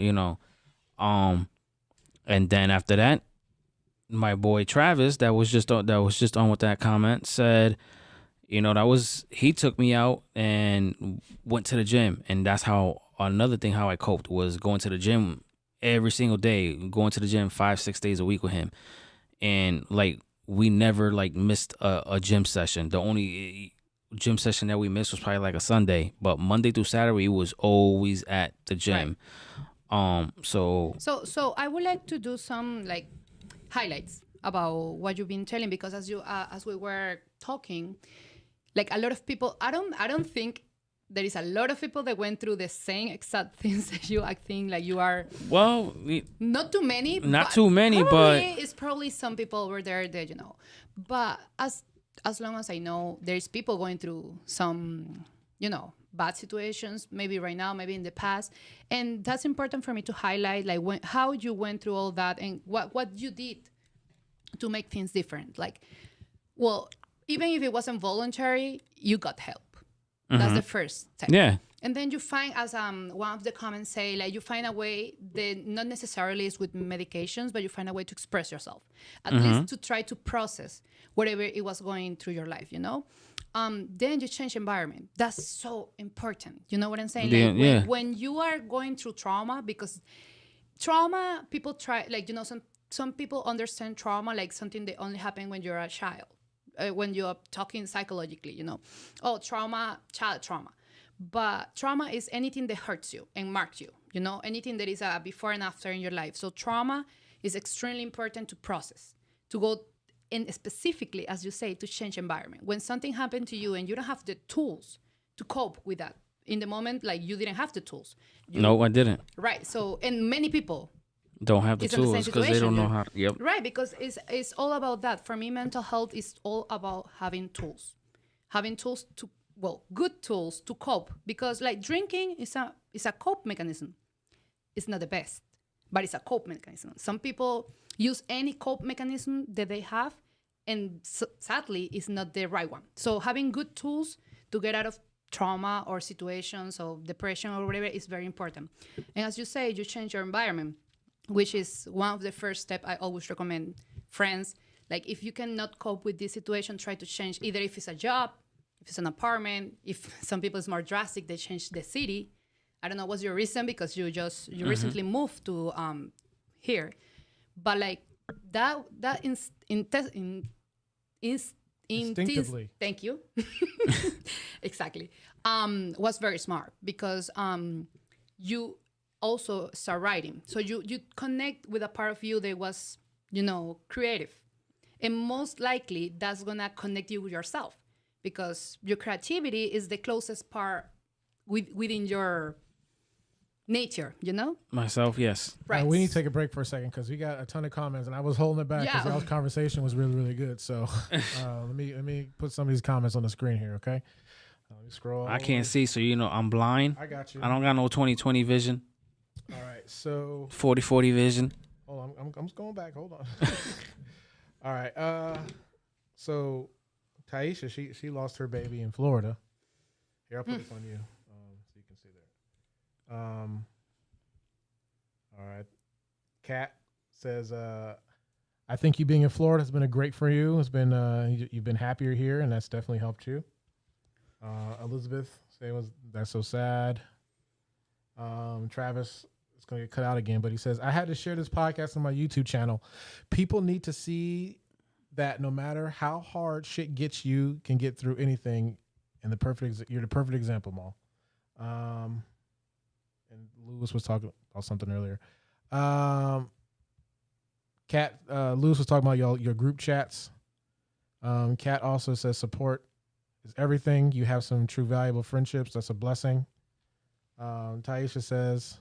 and then after that, my boy Travis, that was just on with that comment, said, he took me out and went to the gym, and that's how another thing how I coped was going to the gym every single day, going to the gym 5-6 days a week with him, and like we never like missed a gym session. The only gym session that we missed was probably like a Sunday, but Monday through Saturday he was always at the gym. Right. So I would like to do some like highlights about what you've been telling, because as we were talking, like a lot of people, I don't think there is a lot of people that went through the same exact things that you. I think like you are. Well, not too many. But it's probably some people over there that But as long as I know, there's people going through some bad situations, maybe right now, maybe in the past, and that's important for me to highlight, like how you went through all that and what you did to make things different. Like, well, even if it wasn't voluntary, you got help. That's the first step. Yeah. And then you find, as one of the comments say, like you find a way that not necessarily is with medications, but you find a way to express yourself, at least to try to process whatever it was going through your life, Then you change environment. That's so important. You know what I'm saying? Like when you are going through trauma, because trauma, people try, like, some people understand trauma like something that only happened when you're a child, when you're talking psychologically, oh, trauma, child trauma. But trauma is anything that hurts you and marks you, anything that is a before and after in your life. So trauma is extremely important to process, to go, and specifically, as you say, to change environment. When something happened to you and you don't have the tools to cope with that, in the moment, like you didn't have the tools. No, I didn't. Right. So, and many people don't have the tools because they don't know how. Yep. Right. Because it's all about that. For me, mental health is all about having tools to, good tools to cope. Because like drinking is a cope mechanism. It's not the best, but it's a cope mechanism. Some people use any cope mechanism that they have, and sadly, it's not the right one. So having good tools to get out of trauma or situations or depression or whatever is very important. And as you say, you change your environment, which is one of the first steps I always recommend friends. Like if you cannot cope with this situation, try to change, either if it's a job, if it's an apartment, if some people is more drastic, they change the city. I don't know what's your reason, because you recently moved to here. But like Instinctively. Thank you. Exactly. Was very smart because you also start writing. So you connect with a part of you that was, creative. And most likely that's going to connect you with yourself because your creativity is the closest part within your nature, Myself, yes. Right. We need to take a break for a second because we got a ton of comments and I was holding it back because y'all's conversation was really, really good. So let me put some of these comments on the screen here, okay? Let me scroll. I can't see, so I'm blind. I got you. I don't got no 20/20 vision. All right, so 40/40 vision. hold on, I'm just going back. Hold on. All right, so Taisha, she lost her baby in Florida. Here, I'll put this on you so you can see there. All right, Kat says, I think you being in Florida has been a great for you. It's been you've been happier here, and that's definitely helped you. Elizabeth saying that's so sad. Travis is going to get cut out again, but he says, I had to share this podcast on my YouTube channel. People need to see that no matter how hard shit gets you, can get through anything. And you're the perfect example, Maul. And Lewis was talking about something earlier. Lewis was talking about your group chats. Kat also says support is everything. You have some true valuable friendships. That's a blessing. Taisha says,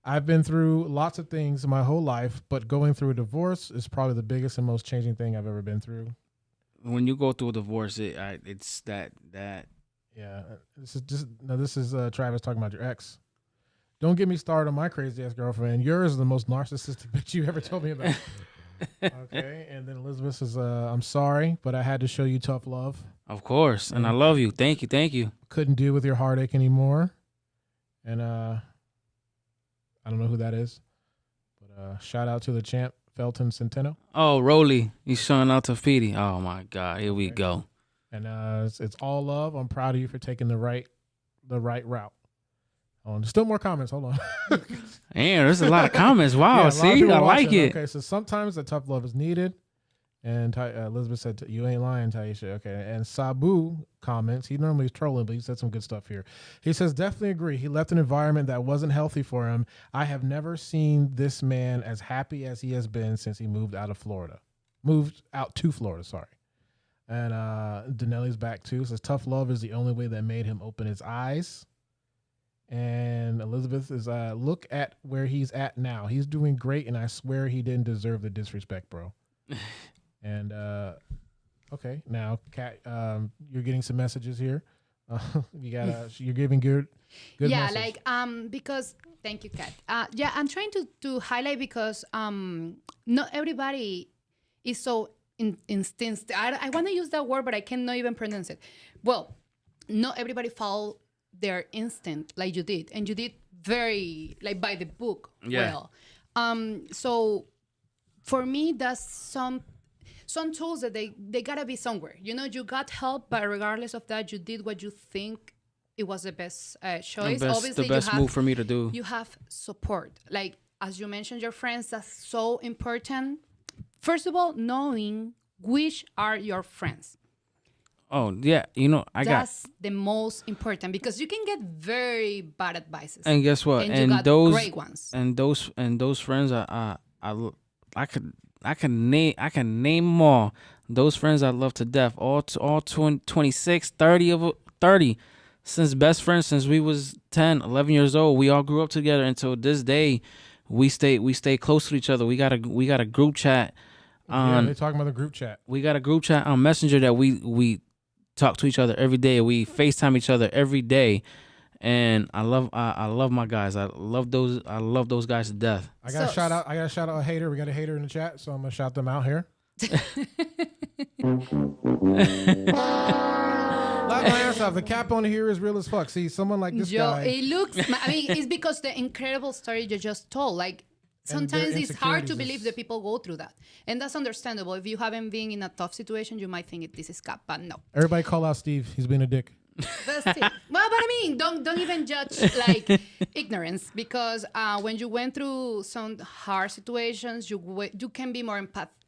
I've been through lots of things my whole life, but going through a divorce is probably the biggest and most changing thing I've ever been through. When you go through a divorce, it's that. Yeah, this is Travis talking about your ex. Don't get me started on my crazy ass girlfriend. Yours is the most narcissistic bitch you ever told me about. Okay, and then Elizabeth says, I'm sorry, but I had to show you tough love. Of course, and I love you. Thank you. Couldn't deal with your heartache anymore. And I don't know who that is, but shout out to the champ, Felton Centeno. Oh, Rolly, he's showing out to Petey. Oh my God, here we go. And it's all love. I'm proud of you for taking the right route. Oh, there's still more comments. Hold on. Man, there's a lot of comments. Wow, yeah, see, I like it. Okay, so sometimes the tough love is needed. And Elizabeth said, you ain't lying, Taisha. Okay, and Sabu comments. He normally is trolling, but he said some good stuff here. He says, definitely agree. He left an environment that wasn't healthy for him. I have never seen this man as happy as he has been since he moved out to Florida. Sorry. And Danelli's back too. Says, tough love is the only way that made him open his eyes. And Elizabeth is, look at where he's at now. He's doing great, and I swear he didn't deserve the disrespect, bro. And okay, now Kat, you're getting some messages here. You're giving good yeah, message. because thank you, Kat. Yeah, I'm trying to highlight because not everybody is so instinct. I want to use that word, but I cannot even pronounce it. Well, not everybody follow their instinct like you did, and you did very like by the book. Yeah. Well, so for me, that's some tools that they gotta be somewhere. You got help, but regardless of that, you did what you think it was the best choice. Obviously, the best move for me to do. You have support, like as you mentioned, your friends. That's so important. First of all, knowing which are your friends. Oh yeah, That's the most important because you can get very bad advices. And guess what? And you got those great ones. And those friends I can name them all. Those friends I love to death. All 26, 30 since best friends since we was 10, 11 years old. We all grew up together until this day. We stay close to each other. We got a group chat. They're talking about the group chat. We got a group chat on Messenger that we talk to each other every day. We FaceTime each other every day. And I love my guys. I love those guys to death. I got to shout out a hater. We got a hater in the chat, so I'm gonna shout them out here. Laugh my ass off. The cap on here is real as fuck. See, someone like this guy. It looks. I mean, it's because the incredible story you just told. Like sometimes it's hard to believe that people go through that, and that's understandable. If you haven't been in a tough situation, you might think this is cap, but no. Everybody call out Steve. He's being a dick. That's it. Well, but I mean, don't even judge like ignorance, because when you went through some hard situations, you can be more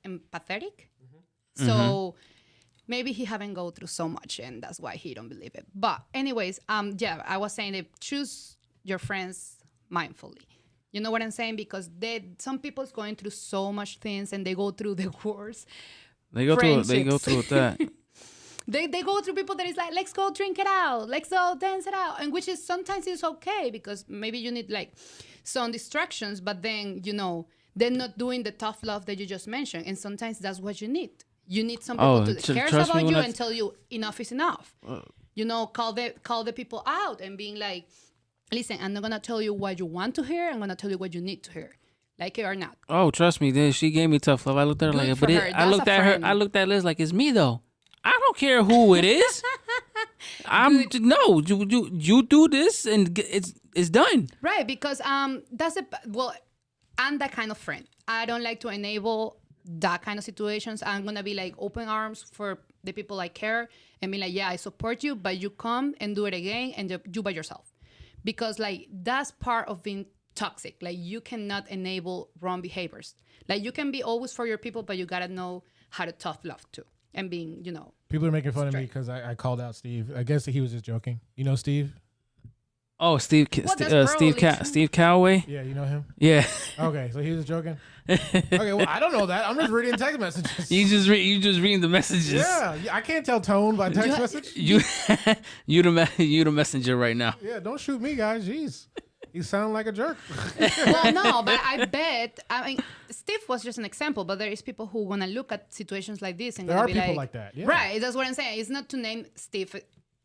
empathetic. So maybe he haven't go through so much, and that's why he don't believe it. But anyways, yeah, I was saying that choose your friends mindfully. You know what I'm saying? Because some people's going through so much things, and they go through the worst. They go through that. They go through people that is like, let's go drink it out, let's go dance it out, and which is sometimes is okay, because maybe you need like some distractions, but then they're not doing the tough love that you just mentioned, and sometimes that's what you need. You need some people that cares about you and tell you enough is enough. Call the people out and being like, listen, I'm not gonna tell you what you want to hear. I'm gonna tell you what you need to hear, like it or not. Oh, trust me, she gave me tough love. I looked at her like, but I looked at her. I looked at Liz like, it's me though. I don't care who it is. You do this and it's done. Right, because I'm that kind of friend. I don't like to enable that kind of situations. I'm gonna be like open arms for the people I care and be like, yeah, I support you, but you come and do it again and you by yourself, because like that's part of being toxic. Like you cannot enable wrong behaviors. Like you can be always for your people, but you gotta know how to tough love too. And being, people are making fun of me because I called out Steve. I guess he was just joking. You know Steve? Oh, Steve Calloway? Yeah, you know him? Yeah. Okay, so he was joking? Okay, well, I don't know that. I'm just reading text messages. You just reading the messages. Yeah, I can't tell tone by text message. You the messenger right now. Yeah, don't shoot me, guys. Jeez. You sound like a jerk. Well, no, but I mean, Steve was just an example, but there is people who want to look at situations like this and there are be people like that. Yeah. Right, that's what I'm saying. It's not to name Steve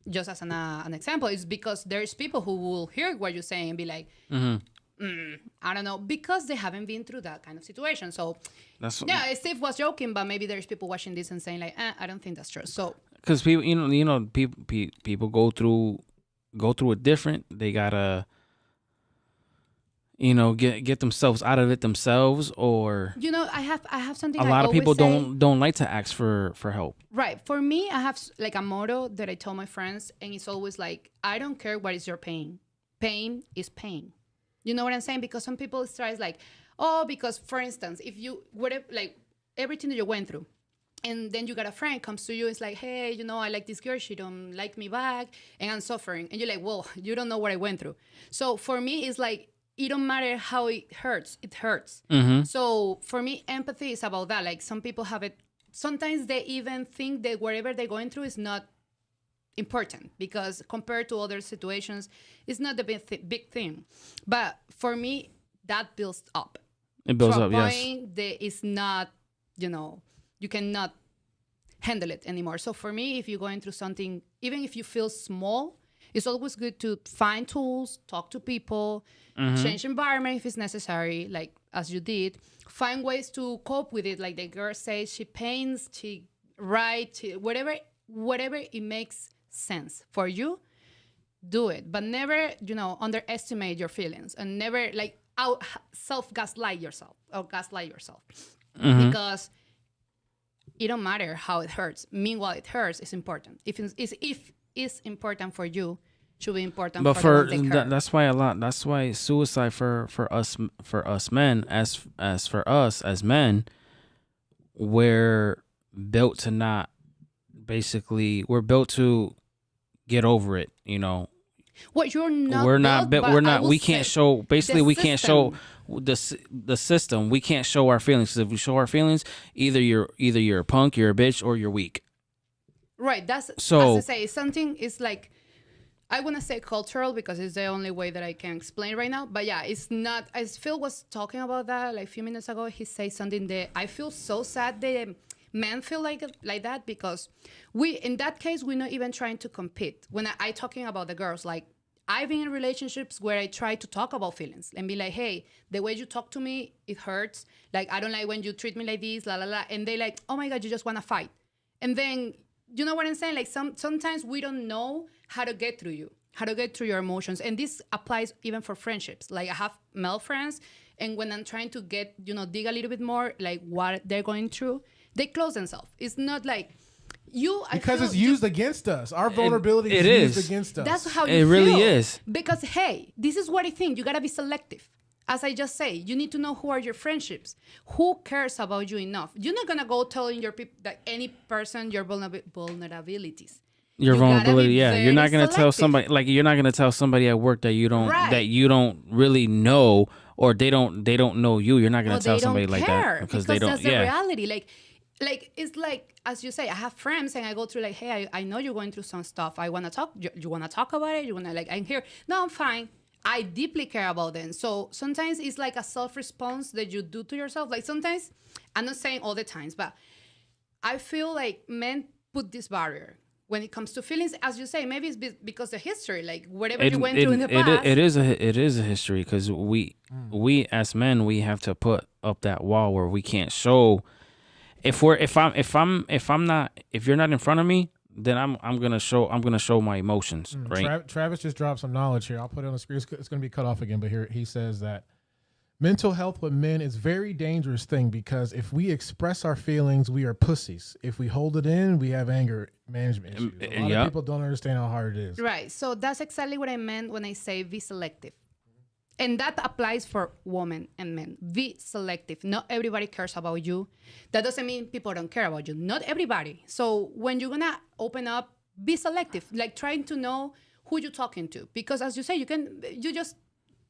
just as an example. It's because there's people who will hear what you're saying and be like, I don't know, because they haven't been through that kind of situation. So, Steve was joking, but maybe there's people watching this and saying like, I don't think that's true. So, because people, people go through it different. They gotta, get themselves out of it themselves, or I have something. A lot of people don't like to ask for help. Right. For me, I have like a motto that I tell my friends, and it's always like, I don't care what is your pain. Pain is pain. You know what I'm saying? Because some people try like, because for instance, if you whatever, like everything that you went through, and then you got a friend comes to you, it's like, hey, I like this girl, she don't like me back, and I'm suffering, and you're like, well, you don't know what I went through. So for me, it's like, it don't matter how it hurts. Mm-hmm. So for me, empathy is about that. Like some people have it. Sometimes they even think that whatever they're going through is not important, because compared to other situations, it's not the big thing. But for me, that builds up. It builds to up, a yes. point that is not, you cannot handle it anymore. So for me, if you're going through something, even if you feel small, it's always good to find tools, talk to people, change environment if it's necessary, like as you did. Find ways to cope with it. Like the girl says, she paints, she writes, whatever it makes sense for you, do it. But never, underestimate your feelings, and never like gaslight yourself. Because it don't matter how it hurts. Meanwhile, it hurts is important. If it's important for you, should be important for them. That's why suicide for us men, as for us as men, we're built to not, basically we're built to get over it, What you're not, we're not we can't show, basically we can't show the system. We can't show our feelings, because if we show our feelings, either you're a punk, you're a bitch, or you're weak. Right. That's so, as I say, something is like, I want to say cultural because it's the only way that I can explain right now. But yeah, it's not, as Phil was talking about that like a few minutes ago, he said something that I feel so sad that men feel like that, because in that case, we're not even trying to compete. When I talking about the girls, like I've been in relationships where I try to talk about feelings and be like, hey, the way you talk to me, it hurts. Like, I don't like when you treat me like this, la, la, la. And they like, oh my God, you just want to fight. And then, you know what I'm saying? Like sometimes we don't know how to get through your emotions. And this applies even for friendships. Like I have male friends, and when I'm trying to dig a little bit more, like what they're going through, they close themselves. It's not like, Because it's used against us. Our vulnerability is used against us. That's how you It feel. really is. Because, hey, this is what I think. You got to be selective. As I just say, you need to know who are your friendships. Who cares about you enough? You're not going to go telling your people that any person your vulnerabilities. Your You gotta vulnerability, be yeah. You're not very gonna tell selective. somebody like you're not gonna tell somebody at work that you don't Right. that you don't really know or they don't know you. You're not gonna Well, tell they somebody don't like care that because they don't. that's the Yeah, reality. Like it's like as you say, I have friends and I go through like, hey, I know you're going through some stuff. I want to talk. You want to talk about it? You want to like? I'm here. No, I'm fine. I deeply care about them. So sometimes it's like a self-response that you do to yourself. Like sometimes, I'm not saying all the times, but I feel like men put this barrier when it comes to feelings. As you say, maybe it's because of history, like whatever you went through in the past. It is a history because we as men we have to put up that wall where we can't show. If you're not in front of me, then I'm gonna show my emotions, right? Travis just dropped some knowledge here. I'll put it on the screen. It's going to be cut off again, but here he says that mental health with men is a very dangerous thing because if we express our feelings, we are pussies. If we hold it in, we have anger management issues. A lot of people don't understand how hard it is. Right. So that's exactly what I meant when I say be selective. And that applies for women and men. Be selective. Not everybody cares about you. That doesn't mean people don't care about you. Not everybody. So when you're going to open up, be selective. Like trying to know who you're talking to. Because as you say, you just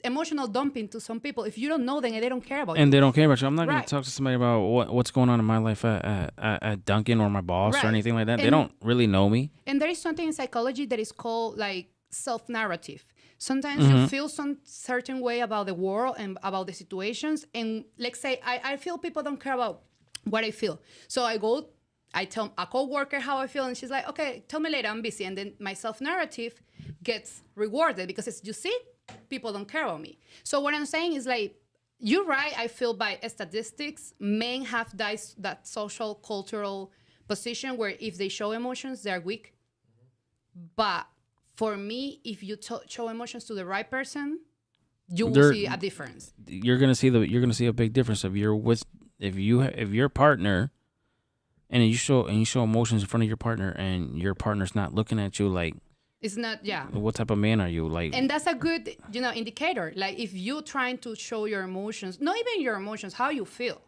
emotional dumping to some people. If you don't know them and they don't care about you. And they don't care about you. I'm not going Right. to talk to somebody about what's going on in my life at Dunkin' or my boss Right. or anything like that. They And- don't really know me. And there is something in psychology that is called like self-narrative. Sometimes you feel some certain way about the world and about the situations. And let's say I feel people don't care about what I feel. So I tell a coworker how I feel and she's like, okay, tell me later, I'm busy. And then my self-narrative gets rewarded because it's, you see, people don't care about me. So what I'm saying is like, you're right. I feel by statistics, men have that social cultural position where if they show emotions, they're weak. But for me, if you show emotions to the right person, you will see a difference. You're gonna see a big difference if your partner, and you show emotions in front of your partner, and your partner's not looking at you like It's not, yeah. what type of man are you like? And that's a good, indicator. Like if you're trying to show your emotions, not even your emotions, how you feel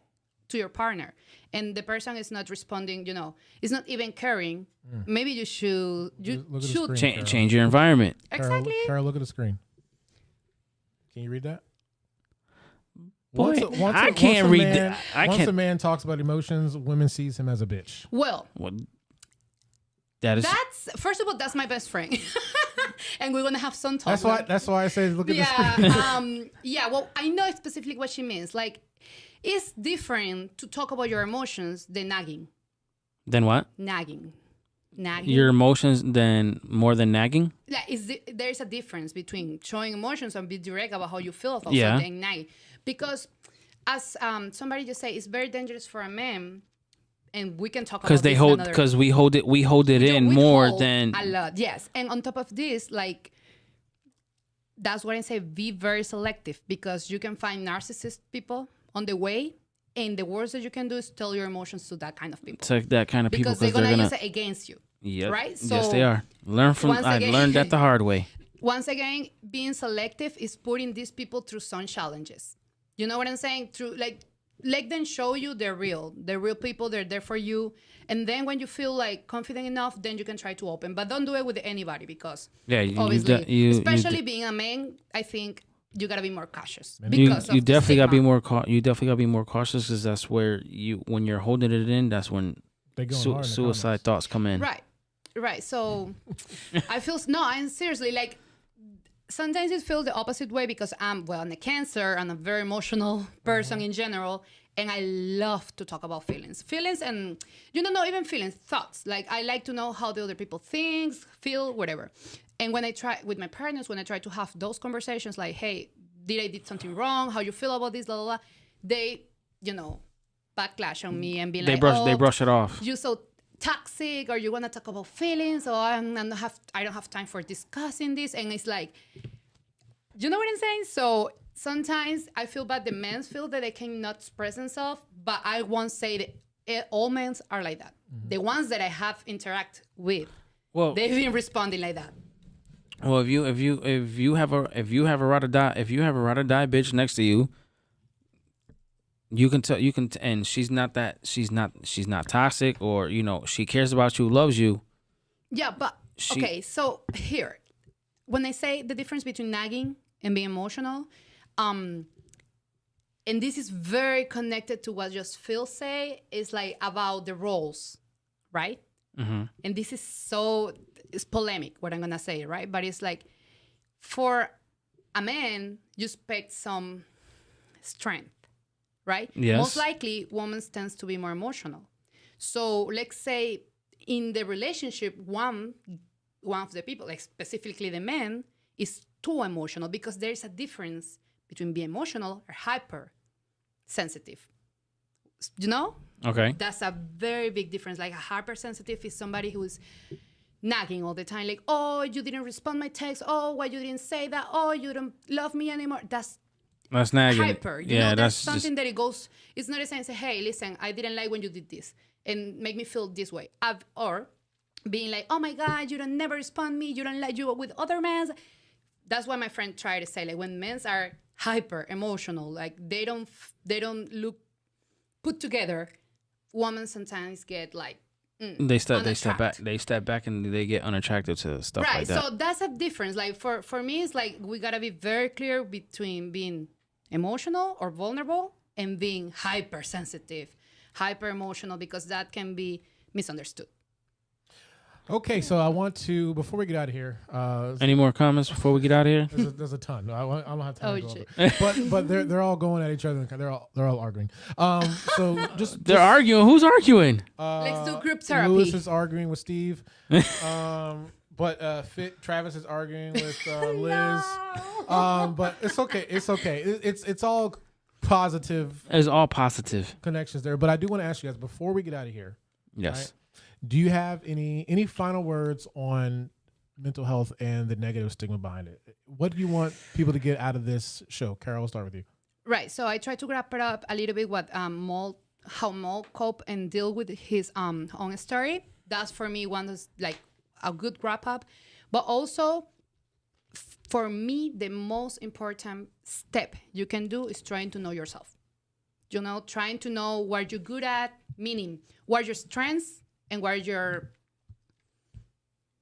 to your partner, and the person is not responding, is not even caring. Maybe you should screen, change your environment. Exactly. Carol, look at the screen. Can you read that? Boy, I can't read that. Once a man talks about emotions, women sees him as a bitch. Well, that's first of all, that's my best friend, and we're gonna have some talk. That's why I say look at the screen. Yeah. Well, I know specifically what she means. Like, it's different to talk about your emotions than nagging. Then what? Nagging. Your emotions then more than nagging? Like, there's a difference between showing emotions and be direct about how you feel about Yeah. something and nagging. Because as somebody just said, it's very dangerous for a man, and we can talk about because we hold it in more than a lot. Yes, and on top of this, like, that's what I say, be very selective, because you can find narcissist people on the way, and the worst that you can do is tell your emotions to that kind of people. to that kind of people Because they're gonna use it against you. Yep. Right? So yes, they are. I learned that the hard way. Once again, being selective is putting these people through some challenges. You know what I'm saying? Through, like, let them show you they're real. They're real people. They're there for you. And then when you feel like confident enough, then you can try to open. But don't do it with anybody, because obviously, especially being a man, I think you gotta be more cautious. You definitely gotta be more cautious, because that's where when you're holding it in, that's when suicide thoughts come in. Right. So I feel and seriously, like, sometimes it feels the opposite way, because I'm a Cancer and a very emotional person in general, and I love to talk about feelings and not even feelings, thoughts. Like, I like to know how the other people think, feel, whatever. And when I try with my partners, when I try to have those conversations, like, hey, did something wrong? How you feel about this? Blah, blah, blah. They, backlash on me and be they brush it off. You so toxic, or you want to talk about feelings, or I don't have time for discussing this. And it's like, you know what I'm saying? So sometimes I feel bad. The men feel that they cannot express themselves, but I won't say that all men are like that. The ones that I have interact with, Well, they've been responding like that. well, if you have a ride or die bitch next to you, you can tell and she's not toxic, or she cares about you, loves you. Yeah, but okay, so here, when I say the difference between nagging and being emotional, and this is very connected to what just Phil say, is like about the roles, right? Mm-hmm. And this is it's polemic what I'm gonna say, right? But it's like, for a man, you expect some strength, right? Yes. Most likely, women tends to be more emotional. So let's say in the relationship, one of the people, like specifically the man, is too emotional, because there is a difference between being emotional or hyper sensitive. You know? Okay. That's a very big difference. Like, a hypersensitive is somebody who is nagging all the time. Like, oh, you didn't respond my text. Oh, why you didn't say that? Oh, you don't love me anymore. That's nagging. hyper. You know, that's something that it goes. It's not a sense of, hey, listen, I didn't like when you did this and make me feel this way. Or being like, oh my God, you don't never respond me. You don't like you with other men. That's what my friend tried to say. Like, when men are hyper emotional, like they don't look put together. Women sometimes get like they step back and they get unattractive to stuff like that. Right. So that's a difference. Like, for me, it's like we gotta be very clear between being emotional or vulnerable and being hypersensitive, hyper emotional, because that can be misunderstood. Okay, so I want to, before we get out of here, any more comments before we get out of here? There's a ton. I don't have time to go over. But they're all going at each other. They're all arguing. So just they're arguing. Who's arguing? Let's do group therapy. Lewis is arguing with Steve. But Travis is arguing with Liz. But it's okay. It's okay. It's all positive. It's all positive Connections there. But I do want to ask you guys, before we get out of here. Yes. Right, do you have any final words on mental health and the negative stigma behind it? What do you want people to get out of this show? Carol, we'll start with you. Right. So I try to wrap it up a little bit what how Maul cope and deal with his own story. That's for me one is like a good wrap up. But also, for me, the most important step you can do is trying to know yourself. You know, trying to know what you're good at, meaning what are your strengths and what are your,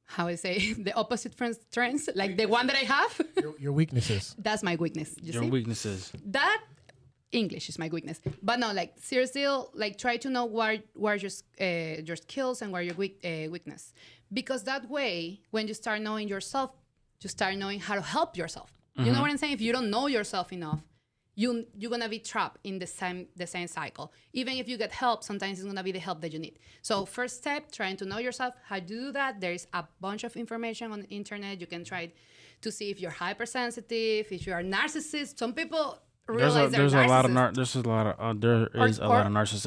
how I say, the opposite strengths, like the one that I have. Your weaknesses. That's my weakness. Your weaknesses. That English is my weakness. But no, like seriously, like try to know what are your skills and what are your weakness. Because that way, when you start knowing yourself, you start knowing how to help yourself. Mm-hmm. You know what I'm saying? If you don't know yourself enough, you're gonna be trapped in the same cycle. Even if you get help, sometimes it's gonna be the help that you need. So first step, trying to know yourself. How to do that? There's a bunch of information on the internet. You can try to see if you're hypersensitive, if you are narcissist. Some people realize there is a lot of narcissist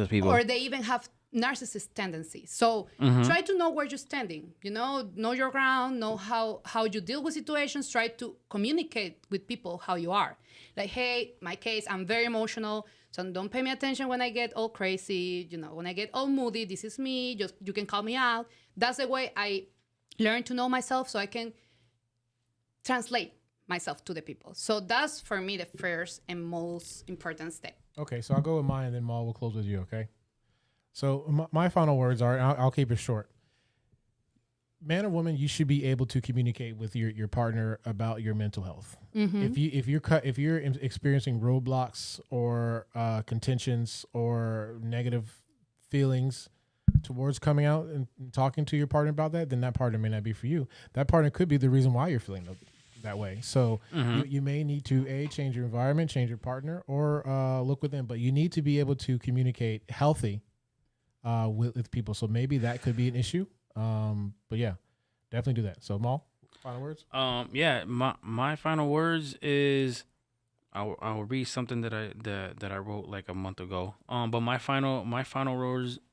people, or they even have narcissist tendencies. So try to know where you're standing. You know your ground. Know how you deal with situations. Try to communicate with people how you are. Like, hey, my case, I'm very emotional, so don't pay me attention when I get all crazy. You know, when I get all moody, this is me. Just you can call me out. That's the way I learn to know myself, so I can translate myself to the people. So that's for me the first and most important step. Okay, so I'll go with mine, and then Maul will close with you. Okay. So my final words are, and I'll keep it short. Man or woman, you should be able to communicate with your partner about your mental health. Mm-hmm. If you're experiencing roadblocks or contentions or negative feelings towards coming out and talking to your partner about that, then that partner may not be for you. That partner could be the reason why you're feeling that way. So you may need to change your environment, change your partner, or look within. But you need to be able to communicate healthy with people. So maybe that could be an issue. But yeah, definitely do that. So Maul, final words? Yeah, my final words is I'll read something that I wrote like a month ago. But my final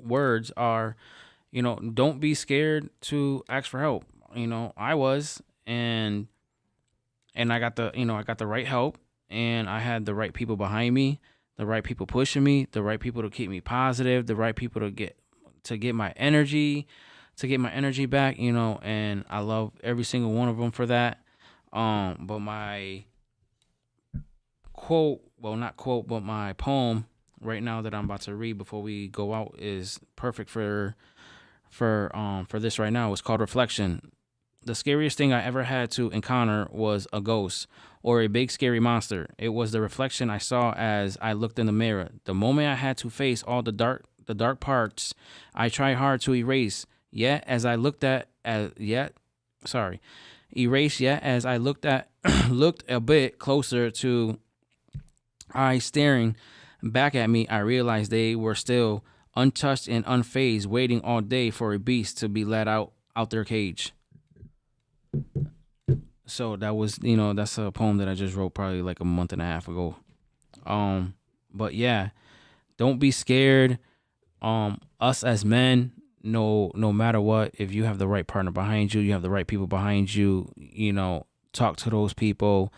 words are, don't be scared to ask for help. I was, and I got the right help, and I had the right people behind me, the right people pushing me, the right people to keep me positive, the right people to get my energy back, you know, and I love every single one of them for that. But my quote, well, not quote, but my poem right now that I'm about to read before we go out is perfect for this right now. It's called Reflection. The scariest thing I ever had to encounter was a ghost or a big scary monster. It was the reflection I saw as I looked in the mirror. The moment I had to face all the dark parts I tried hard to erase. Yet as I looked at looked a bit closer to eyes staring back at me, I realized they were still untouched and unfazed, waiting all day for a beast to be let out their cage. So that was, you know, that's a poem that I just wrote probably like a month and a half ago. But yeah, don't be scared. Us as men, no matter what, if you have the right partner behind you, you have the right people behind you, you know, talk to those people.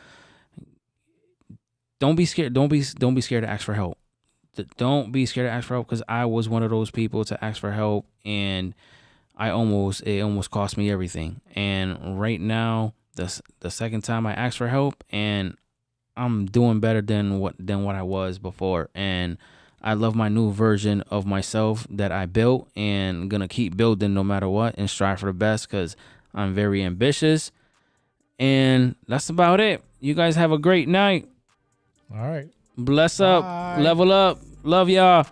Don't be scared. Don't be scared to ask for help. Don't be scared to ask for help, because I was one of those people to ask for help, and it almost cost me everything. And right now, the second time I asked for help, and I'm doing better than what I was before. And I love my new version of myself that I built, and gonna keep building no matter what, and strive for the best, because I'm very ambitious. And that's about it. You guys have a great night. All right. Bless Bye. up. Level up. Love y'all.